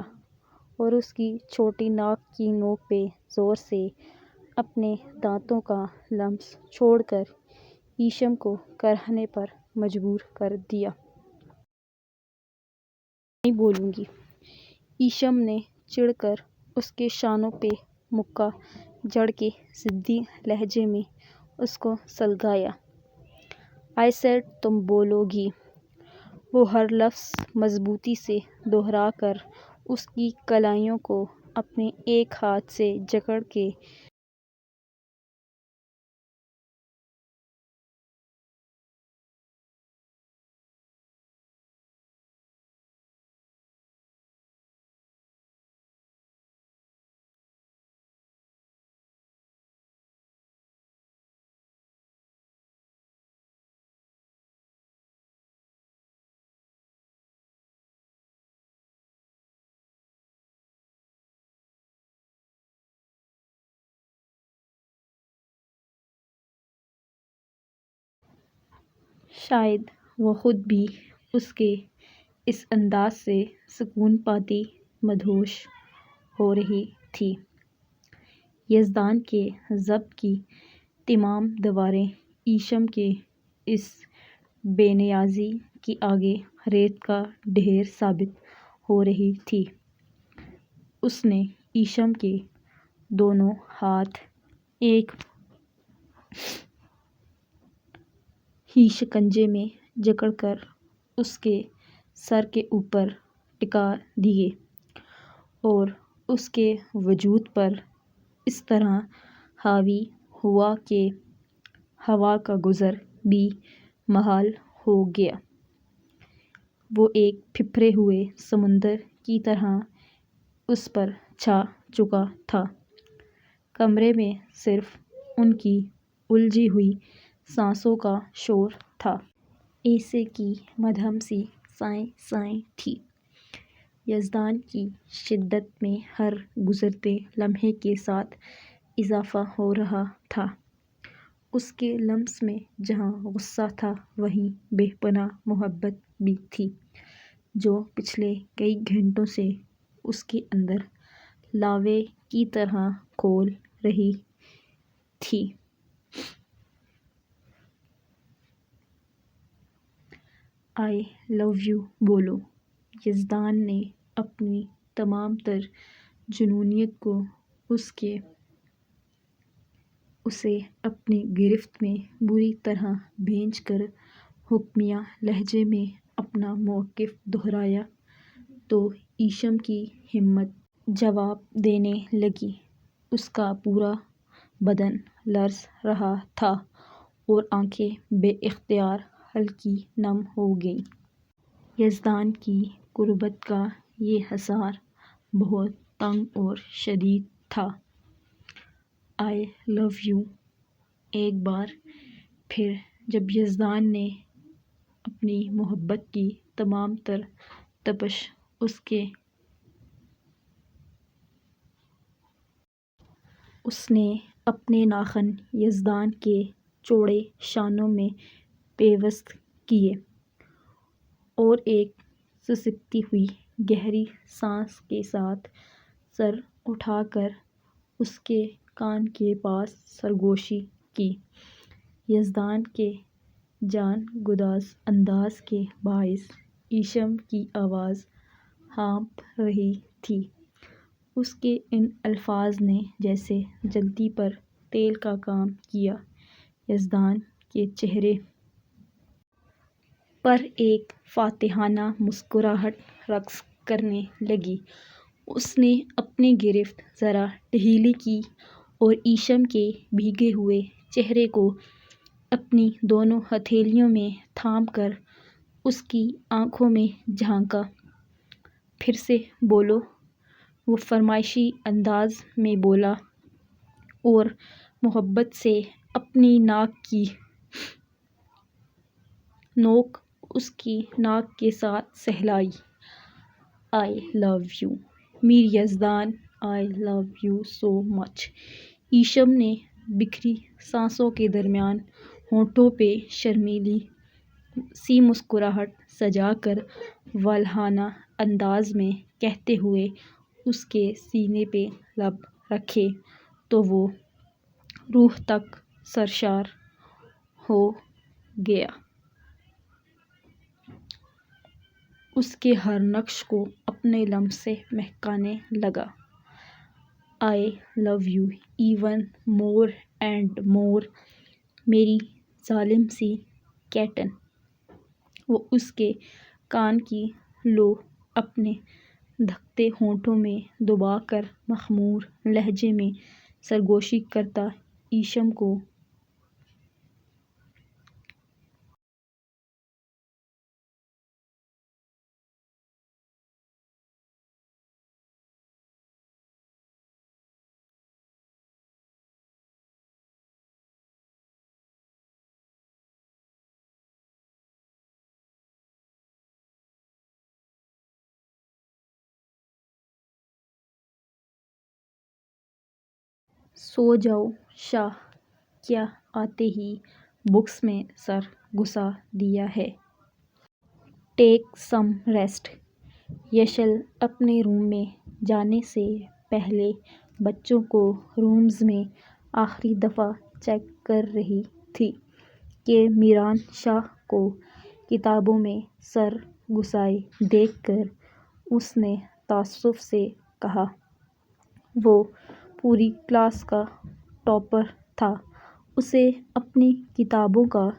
اور اس کی چھوٹی ناک کی نوک پہ زور سے اپنے دانتوں کا لمس چھوڑ کر ایشم کو کرہنے پر مجبور کر دیا۔ نہیں بولوں گی۔ ایشم نے چڑھ کر اس کے شانوں پہ مکہ جڑ کے ضدی لہجے میں اس کو سلگایا۔ آئی سیڈ تم بولو گی۔ وہ ہر لفظ مضبوطی سے دہرا کر اس کی کلائیوں کو اپنے ایک ہاتھ سے جکڑ کے شاید وہ خود بھی اس کے اس انداز سے سکون پاتی مدہوش ہو رہی تھی۔ یزدان کے ضبط کی تمام دیواریں ایشم کے اس بے نیازی کے آگے ریت کا ڈھیر ثابت ہو رہی تھیں۔ اس نے ایشم کے دونوں ہاتھ ایک ہی شکنجے میں جکڑ کر اس کے سر کے اوپر ٹکا دیے اور اس کے وجود پر اس طرح حاوی ہوا کہ ہوا کا گزر بھی محال ہو گیا۔ وہ ایک پھپھرے ہوئے سمندر کی طرح اس پر چھا چکا تھا۔ کمرے میں صرف ان کی الجھی ہوئی سانسوں کا شور تھا۔ اے سی کی مدھم سی سائیں سائیں تھی۔ یزدان کی شدت میں ہر گزرتے لمحے کے ساتھ اضافہ ہو رہا تھا۔ اس کے لمس میں جہاں غصہ تھا وہیں بے پناہ محبت بھی تھی، جو پچھلے کئی گھنٹوں سے اس کے اندر لاوے کی طرح کھول رہی تھی۔ آئی لو یو بولو۔ یزدان نے اپنی تمام تر جنونیت کو اسے اپنی گرفت میں بری طرح بھینچ کر حکمیہ لہجے میں اپنا موقف دہرایا تو ایشم کی ہمت جواب دینے لگی۔ اس کا پورا بدن لرز رہا تھا اور آنکھیں بے اختیار ہلکی نم ہو گئیں۔ یزدان کی قربت کا یہ حصار بہت تنگ اور شدید تھا۔ آئی لو یو ایک بار پھر جب یزدان نے اپنی محبت کی تمام تر تپش اس نے اپنے ناخن یزدان کے چوڑے شانوں میں پیوست کیے اور ایک سسکتی ہوئی گہری سانس کے ساتھ سر اٹھا کر اس کے کان کے پاس سرگوشی کی۔ یزدان کے جان گداز انداز کے باعث ایشم کی آواز ہانپ رہی تھی۔ اس کے ان الفاظ نے جیسے جلتی پر تیل کا کام کیا۔ یزدان کے چہرے پر ایک فاتحانہ مسکراہٹ رقص کرنے لگی۔ اس نے اپنی گرفت ذرا ڈھیلی کی اور ایشم کے بھیگے ہوئے چہرے کو اپنی دونوں ہتھیلیوں میں تھام کر اس کی آنکھوں میں جھانکا۔ "پھر سے بولو"، وہ فرمائشی انداز میں بولا اور محبت سے اپنی ناک کی نوک اس کی ناک کے ساتھ سہلائی۔ "I love you, Mir Yazdan, I love you so much". Esham نے بکھری سانسوں کے درمیان ہونٹوں پہ شرمیلی سی مسکراہٹ سجا کر والہانہ انداز میں کہتے ہوئے اس کے سینے پہ لب رکھے تو وہ روح تک سرشار ہو گیا۔ اس کے ہر نقش کو اپنے لمس سے مہکانے لگا۔ "I love you even more and more, میری ظالم سی کیٹن"۔ وہ اس کے کان کی لو اپنے دھکتے ہونٹوں میں دبا کر مخمور لہجے میں سرگوشی کرتا ایشم کو "سو جاؤ شاہ، کیا آتے ہی بکس میں سر گھسا دیا ہے۔ ٹیک سم ریسٹ"۔ یشل اپنے روم میں جانے سے پہلے بچوں کو رومز میں آخری دفعہ چیک کر رہی تھی کہ میران شاہ کو کتابوں میں سر گھسائے دیکھ کر اس نے تعصب سے کہا۔ وہ پوری کلاس کا ٹاپر تھا، اسے اپنی کتابوں کا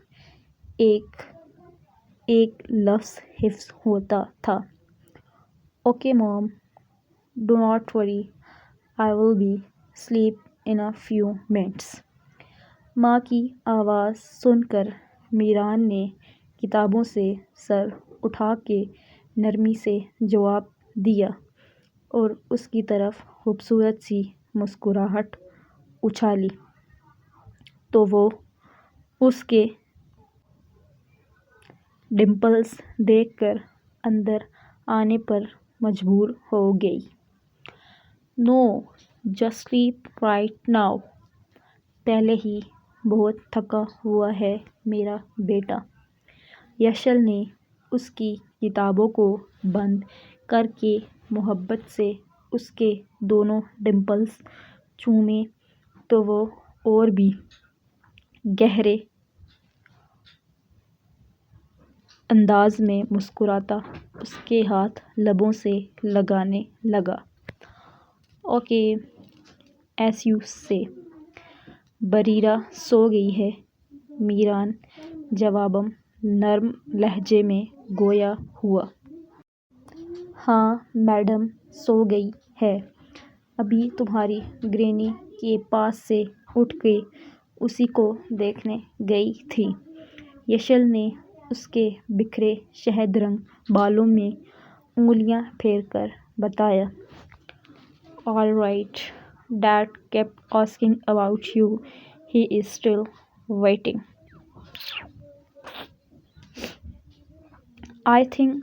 ایک ایک لفظ حفظ ہوتا تھا۔ "اوکے مام، do not worry, I will be asleep in a few minutes". ماں کی آواز سن کر میران نے کتابوں سے سر اٹھا کے نرمی سے جواب دیا اور اس کی طرف خوبصورت سی مسکراہٹ اچھالی تو وہ اس کے ڈمپلز دیکھ کر اندر آنے پر مجبور ہو گئی۔ "نو، جسٹ سلیپ رائٹ ناؤ، پہلے ہی بہت تھکا ہوا ہے میرا بیٹا"۔ یشل نے اس کی کتابوں کو بند کر کے محبت سے اس کے دونوں ڈمپلز چومے تو وہ اور بھی گہرے انداز میں مسکراتا اس کے ہاتھ لبوں سے لگانے لگا۔ "اوکے، ایز یو سے"۔ "بریرہ سو گئی ہے"، میران جواباً نرم لہجے میں گویا ہوا۔ "ہاں میڈم، سو گئی ہے، ابھی تمہاری گرینی کے پاس سے اٹھ کے اسی کو دیکھنے گئی تھی"۔ یشل نے اس کے بکھرے شہد رنگ بالوں میں انگلیاں پھیر کر بتایا۔ "All right, dad kept asking about you, he is still waiting. I think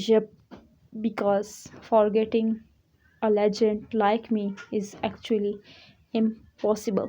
Yep, because forgetting a legend like me is actually impossible.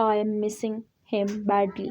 I am missing him badly.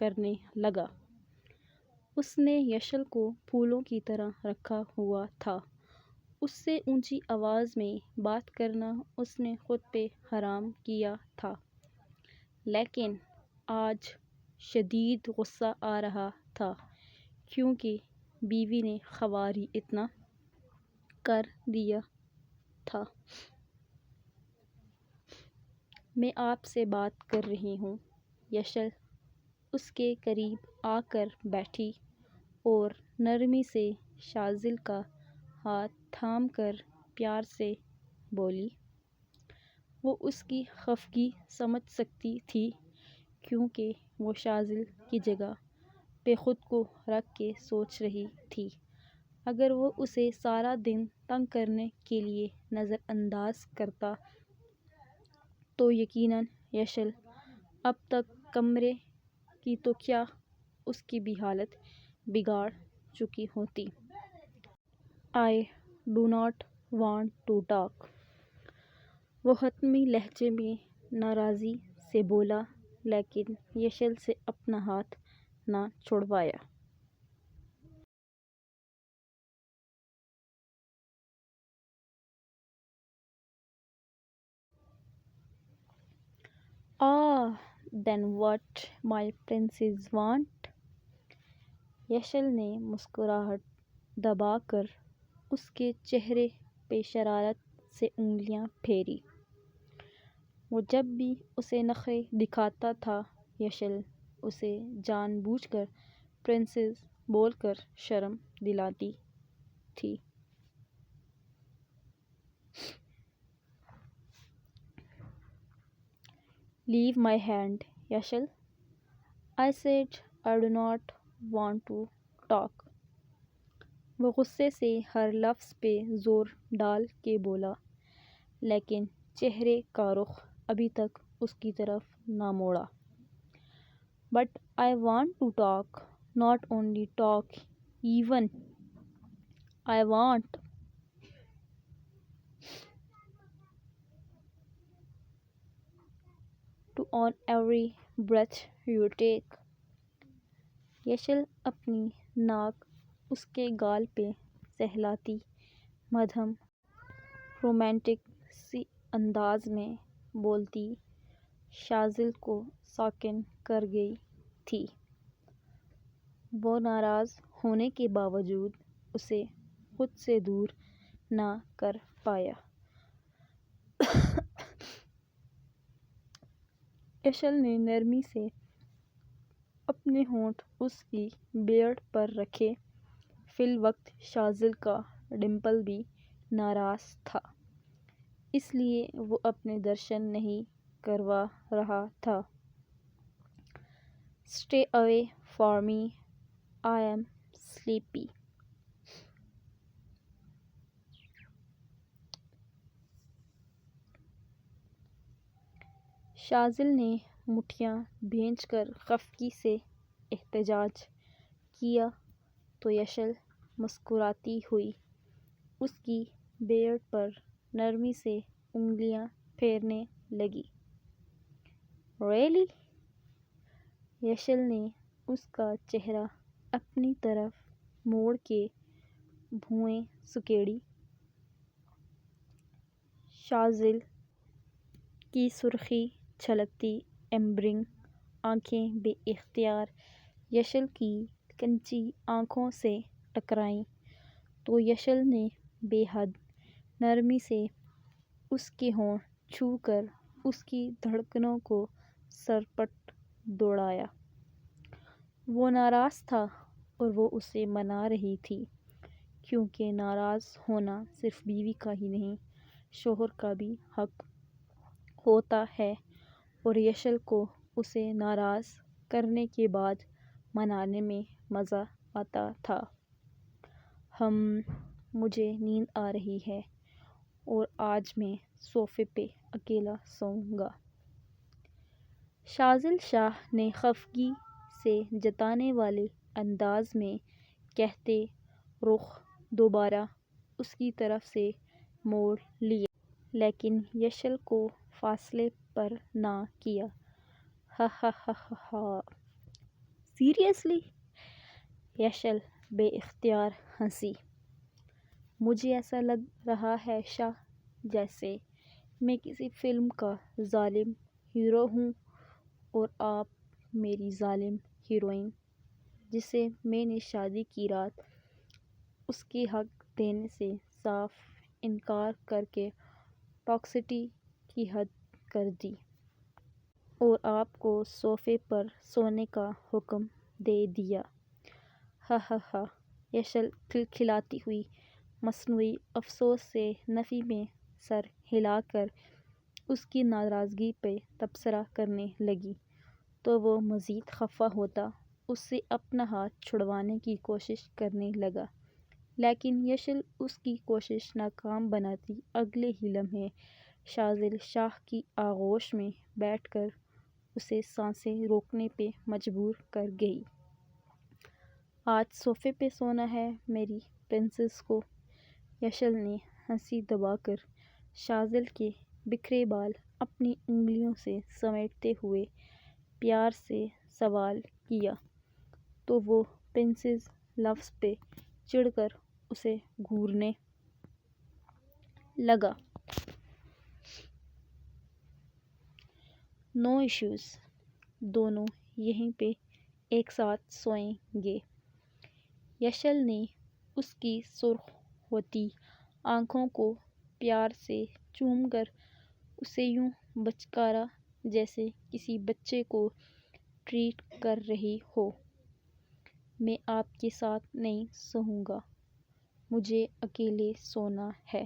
کرنے لگا۔ اس نے یشل کو پھولوں کی طرح رکھا ہوا تھا۔ اس سے اونچی آواز میں بات کرنا اس نے خود پہ حرام کیا تھا، لیکن آج شدید غصہ آ رہا تھا کیونکہ بیوی نے خوار ہی اتنا کر دیا تھا۔ میں آپ سے بات کر رہی ہوں۔ یشل اس کے قریب آ کر بیٹھی اور نرمی سے شاذل کا ہاتھ تھام کر پیار سے بولی۔ وہ اس کی خفگی سمجھ سکتی تھی کیونکہ وہ شاذل کی جگہ پہ خود کو رکھ کے سوچ رہی تھی۔ اگر وہ اسے سارا دن تنگ کرنے کے لیے نظر انداز کرتا تو یقیناً یشل اب تک کمرے کی تو کیا اس کی بھی حالت بگاڑ چکی ہوتی۔ I do not want to talk۔ وہ حتمی لہجے میں ناراضی سے بولا لیکن یشل سے اپنا ہاتھ نہ چھڑوایا۔ Then what my princess want؟ یشل نے مسکراہٹ دبا کر اس کے چہرے پہ شرارت سے انگلیاں پھیری۔ وہ جب بھی اسے نخرے دکھاتا تھا یشل اسے جان بوجھ کر پرنسس بول کر شرم دلاتی تھی۔ Leave my hand یشل۔ I said I do not want to talk۔ وہ غصے سے ہر لفظ پہ زور ڈال کے بولا لیکن چہرے کا رخ ابھی تک اس کی طرف نہ موڑا۔ But I want to talk، not only talk، even I want to own every breath you take۔ یشل اپنی ناک اس کے گال پہ سہلاتی مدھم رومانٹک سی انداز میں بولتی شاذل کو ساکن کر گئی تھی۔ وہ ناراض ہونے کے باوجود اسے خود سے دور نہ کر پایا۔ یشل نے نرمی سے اپنے ہونٹ اس کی بیئرڈ پر رکھے۔ فی الوقت شاذل کا ڈمپل بھی ناراض تھا، اس لیے وہ اپنے درشن نہیں کروا رہا تھا۔ Stay away from me، I am sleepy۔ شاذل نے مٹھیاں بھینج کر خفگی سے احتجاج کیا تو یشل مسکراتی ہوئی اس کی بیئرڈ پر نرمی سے انگلیاں پھیرنے لگی۔ Really؟ یشل نے اس کا چہرہ اپنی طرف موڑ کے بھویں سکیڑی۔ شاذل کی سرخی چھلکتی ایمبرنگ آنکھیں بے اختیار یشل کی کنچی آنکھوں سے ٹکرائیں تو یشل نے بے حد نرمی سے اس کے ہونٹ چھو کر اس کی دھڑکنوں کو سرپٹ دوڑایا۔ وہ ناراض تھا اور وہ اسے منا رہی تھی کیونکہ ناراض ہونا صرف بیوی کا ہی نہیں شوہر کا بھی حق ہوتا ہے اور یشل کو اسے ناراض کرنے کے بعد منانے میں مزہ آتا تھا۔ مجھے نیند آ رہی ہے اور آج میں صوفے پہ اکیلا سوؤں گا۔ شاذل شاہ نے خفگی سے جتانے والے انداز میں کہتے رخ دوبارہ اس کی طرف سے موڑ لیا لیکن یشل کو فاصلے پر نہ کیا۔ سیریسلی؟ یشل بے اختیار ہنسی۔ مجھے ایسا لگ رہا ہے شاہ جیسے میں کسی فلم کا ظالم ہیرو ہوں اور آپ میری ظالم ہیروئن جسے میں نے شادی کی رات اس کے حق دینے سے صاف انکار کر کے ٹاکسٹی کی حد کر دی اور آپ کو صوفے پر سونے کا حکم دے دیا۔ ہا ہا ہا۔ یشل کھلکھلاتی ہوئی مصنوعی افسوس سے نفی میں سر ہلا کر اس کی ناراضگی پہ تبصرہ کرنے لگی تو وہ مزید خفا ہوتا اس سے اپنا ہاتھ چھڑوانے کی کوشش کرنے لگا، لیکن یشل اس کی کوشش ناکام بناتی اگلے ہی لمحے شاذل شاہ کی آغوش میں بیٹھ کر اسے سانسیں روکنے پہ مجبور کر گئی۔ آج صوفے پہ سونا ہے میری پرنسس کو؟ یشل نے ہنسی دبا کر شاذل کے بکھرے بال اپنی انگلیوں سے سمیٹتے ہوئے پیار سے سوال کیا تو وہ پرنسس لفظ پہ چڑھ کر اسے گھورنے لگا۔ نو ایشوز، دونوں یہیں پہ ایک ساتھ سوئیں گے۔ یشل نے اس کی سرخ ہوتی آنکھوں کو پیار سے چوم کر اسے یوں بچکارا جیسے کسی بچے کو ٹریٹ کر رہی ہو۔ میں آپ کے ساتھ نہیں سوؤں گا، مجھے اکیلے سونا ہے۔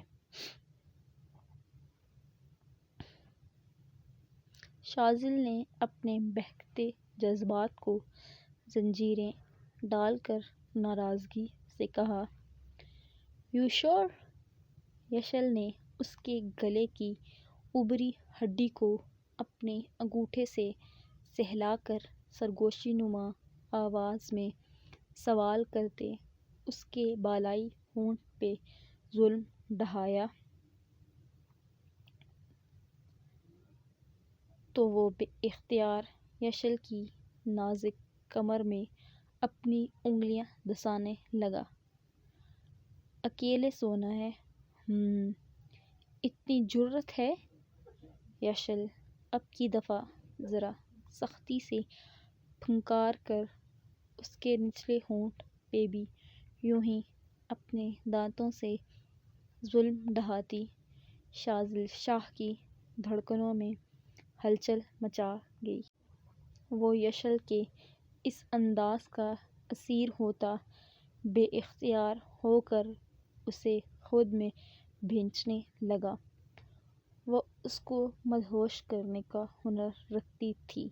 شاذل نے اپنے بہکتے جذبات کو زنجیریں ڈال کر ناراضگی سے کہا، یو شور؟ یشل نے اس کے گلے کی ابری ہڈی کو اپنے انگوٹھے سے سہلا کر سرگوشی نما آواز میں سوال کرتے اس کے بالائی ہونٹ پہ ظلم ڈھایا تو وہ بے اختیار یشل کی نازک کمر میں اپنی انگلیاں دسانے لگا۔ اکیلے سونا ہے؟ اتنی جرأت ہے؟ یشل اب کی دفعہ ذرا سختی سے پھنکار کر اس کے نچلے ہونٹ پہ بھی یوں ہی اپنے دانتوں سے ظلم ڈھاتی شاذل شاہ کی دھڑکنوں میں ہلچل مچا گئی۔ وہ یشل کے اس انداز کا اسیر ہوتا بے اختیار ہو کر اسے خود میں بھینچنے لگا۔ وہ اس کو مدہوش کرنے کا ہنر رکھتی تھی۔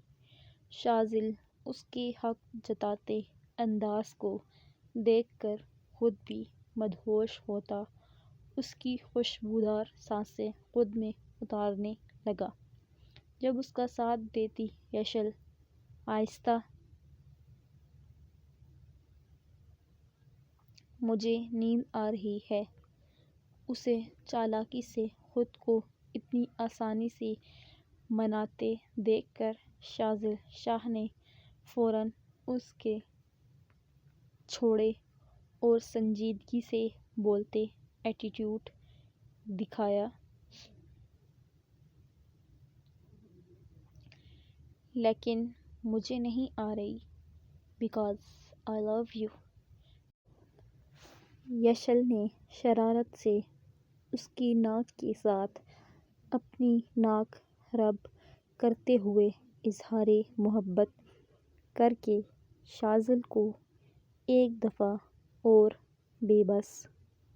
شاذل اس کے حق جتاتے انداز کو دیکھ کر خود بھی مدہوش ہوتا اس کی خوشبودار سانسیں خود میں اتارنے لگا۔ جب اس کا ساتھ دیتی یشل آہستہ مجھے نیند آ رہی ہے اسے چالاکی سے خود کو اتنی آسانی سے مناتے دیکھ کر شاذل شاہ نے فوراً اس کے چھوڑے اور سنجیدگی سے بولتے ایٹیٹیوڈ دکھایا، لیکن مجھے نہیں آ رہی بیکاز آئی لو یو۔ یشل نے شرارت سے اس کی ناک کے ساتھ اپنی ناک رب کرتے ہوئے اظہار محبت کر کے شاذل کو ایک دفعہ اور بے بس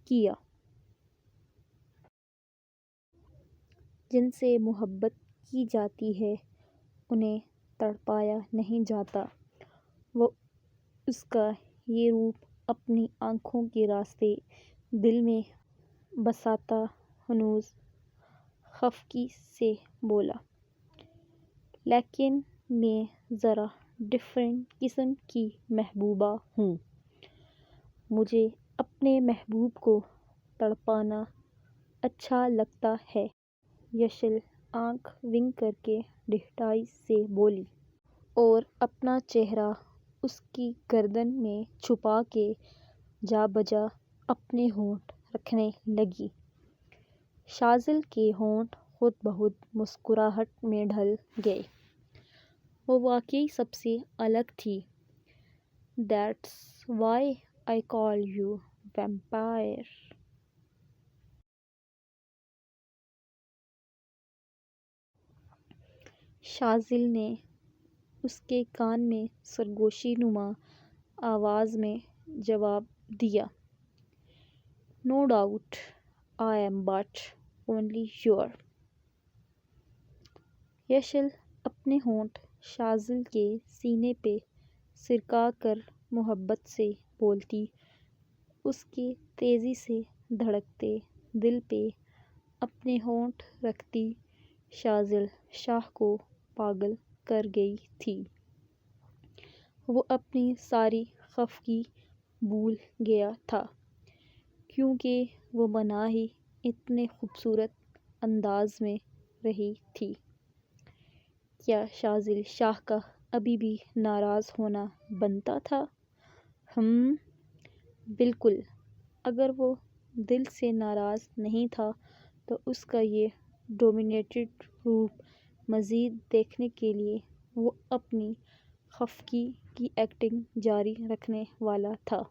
کیا۔ جن سے محبت کی جاتی ہے انہیں تڑپایا نہیں جاتا۔ وہ اس کا یہ روپ اپنی آنکھوں کے راستے دل میں بساتا ہنوز خفگی سے بولا، لیکن میں ذرا ڈفرینٹ قسم کی محبوبہ ہوں، مجھے اپنے محبوب کو تڑپانا اچھا لگتا ہے۔ یشل آنکھ ونک کر کے ڈٹھائی سے بولی اور اپنا چہرہ اس کی گردن میں چھپا کے جا بجا اپنے ہونٹ رکھنے لگی۔ شاذل کے ہونٹ خود بخود مسکراہٹ میں ڈھل گئے۔ وہ واقعی سب سے الگ تھی۔ "That's why I call you vampire." شاذل نے اس کے کان میں سرگوشی نما آواز میں جواب دیا، "No doubt I am but only your." یشل اپنے ہونٹ شاذل کے سینے پہ سرکا کر محبت سے بولتی، اس کے تیزی سے دھڑکتے دل پہ اپنے ہونٹ رکھتی۔ شاذل شاہ کو پاگل کر گئی تھی۔ وہ اپنی ساری خفگی بھول گیا تھا، کیونکہ وہ بنا ہی اتنے خوبصورت انداز میں رہی تھی۔ کیا شاذل شاہ کا ابھی بھی ناراض ہونا بنتا تھا؟ بالکل۔ اگر وہ دل سے ناراض نہیں تھا تو اس کا یہ ڈومینیٹڈ روپ مزید دیکھنے کے لیے وہ اپنی خفگی کی ایکٹنگ جاری رکھنے والا تھا۔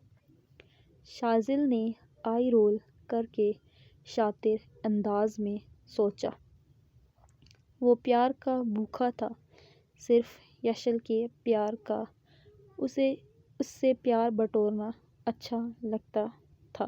شاذل نے آئی رول کر کے شاطر انداز میں سوچا۔ وہ پیار کا بھوکا تھا، صرف یشل کے پیار کا۔ اسے اس سے پیار بٹورنا اچھا لگتا تھا۔